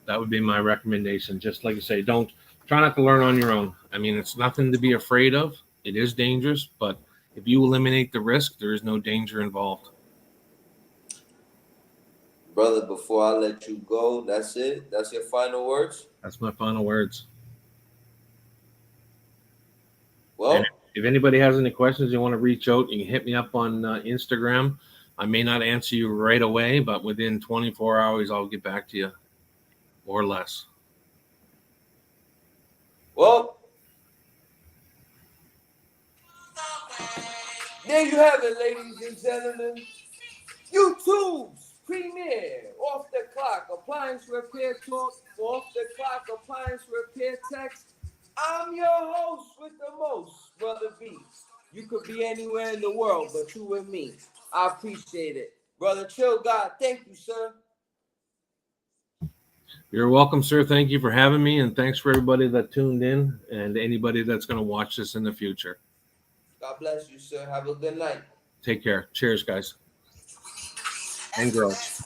That would be my recommendation. Just like you say, don't try not to learn on your own. I mean, it's nothing to be afraid of. It is dangerous, but if you eliminate the risk, there is no danger involved. Brother, before I let you go, that's it? That's your final words? That's my final words. Well, and if anybody has any questions, you want to reach out, you can hit me up on Instagram. I may not answer you right away, but within 24 hours, I'll get back to you, or less. Well, there you have it, ladies and gentlemen. YouTube's premier off the clock appliance repair talk, off the clock appliance repair text. I'm your host with the most, Brother B. You could be anywhere in the world, but you with me. I appreciate it. Brother Chill God, thank you, sir. You're welcome, sir. Thank you for having me, and thanks for everybody that tuned in and anybody that's going to watch this in the future. God bless you, sir. Have a good night. Take care. Cheers, guys. And girls.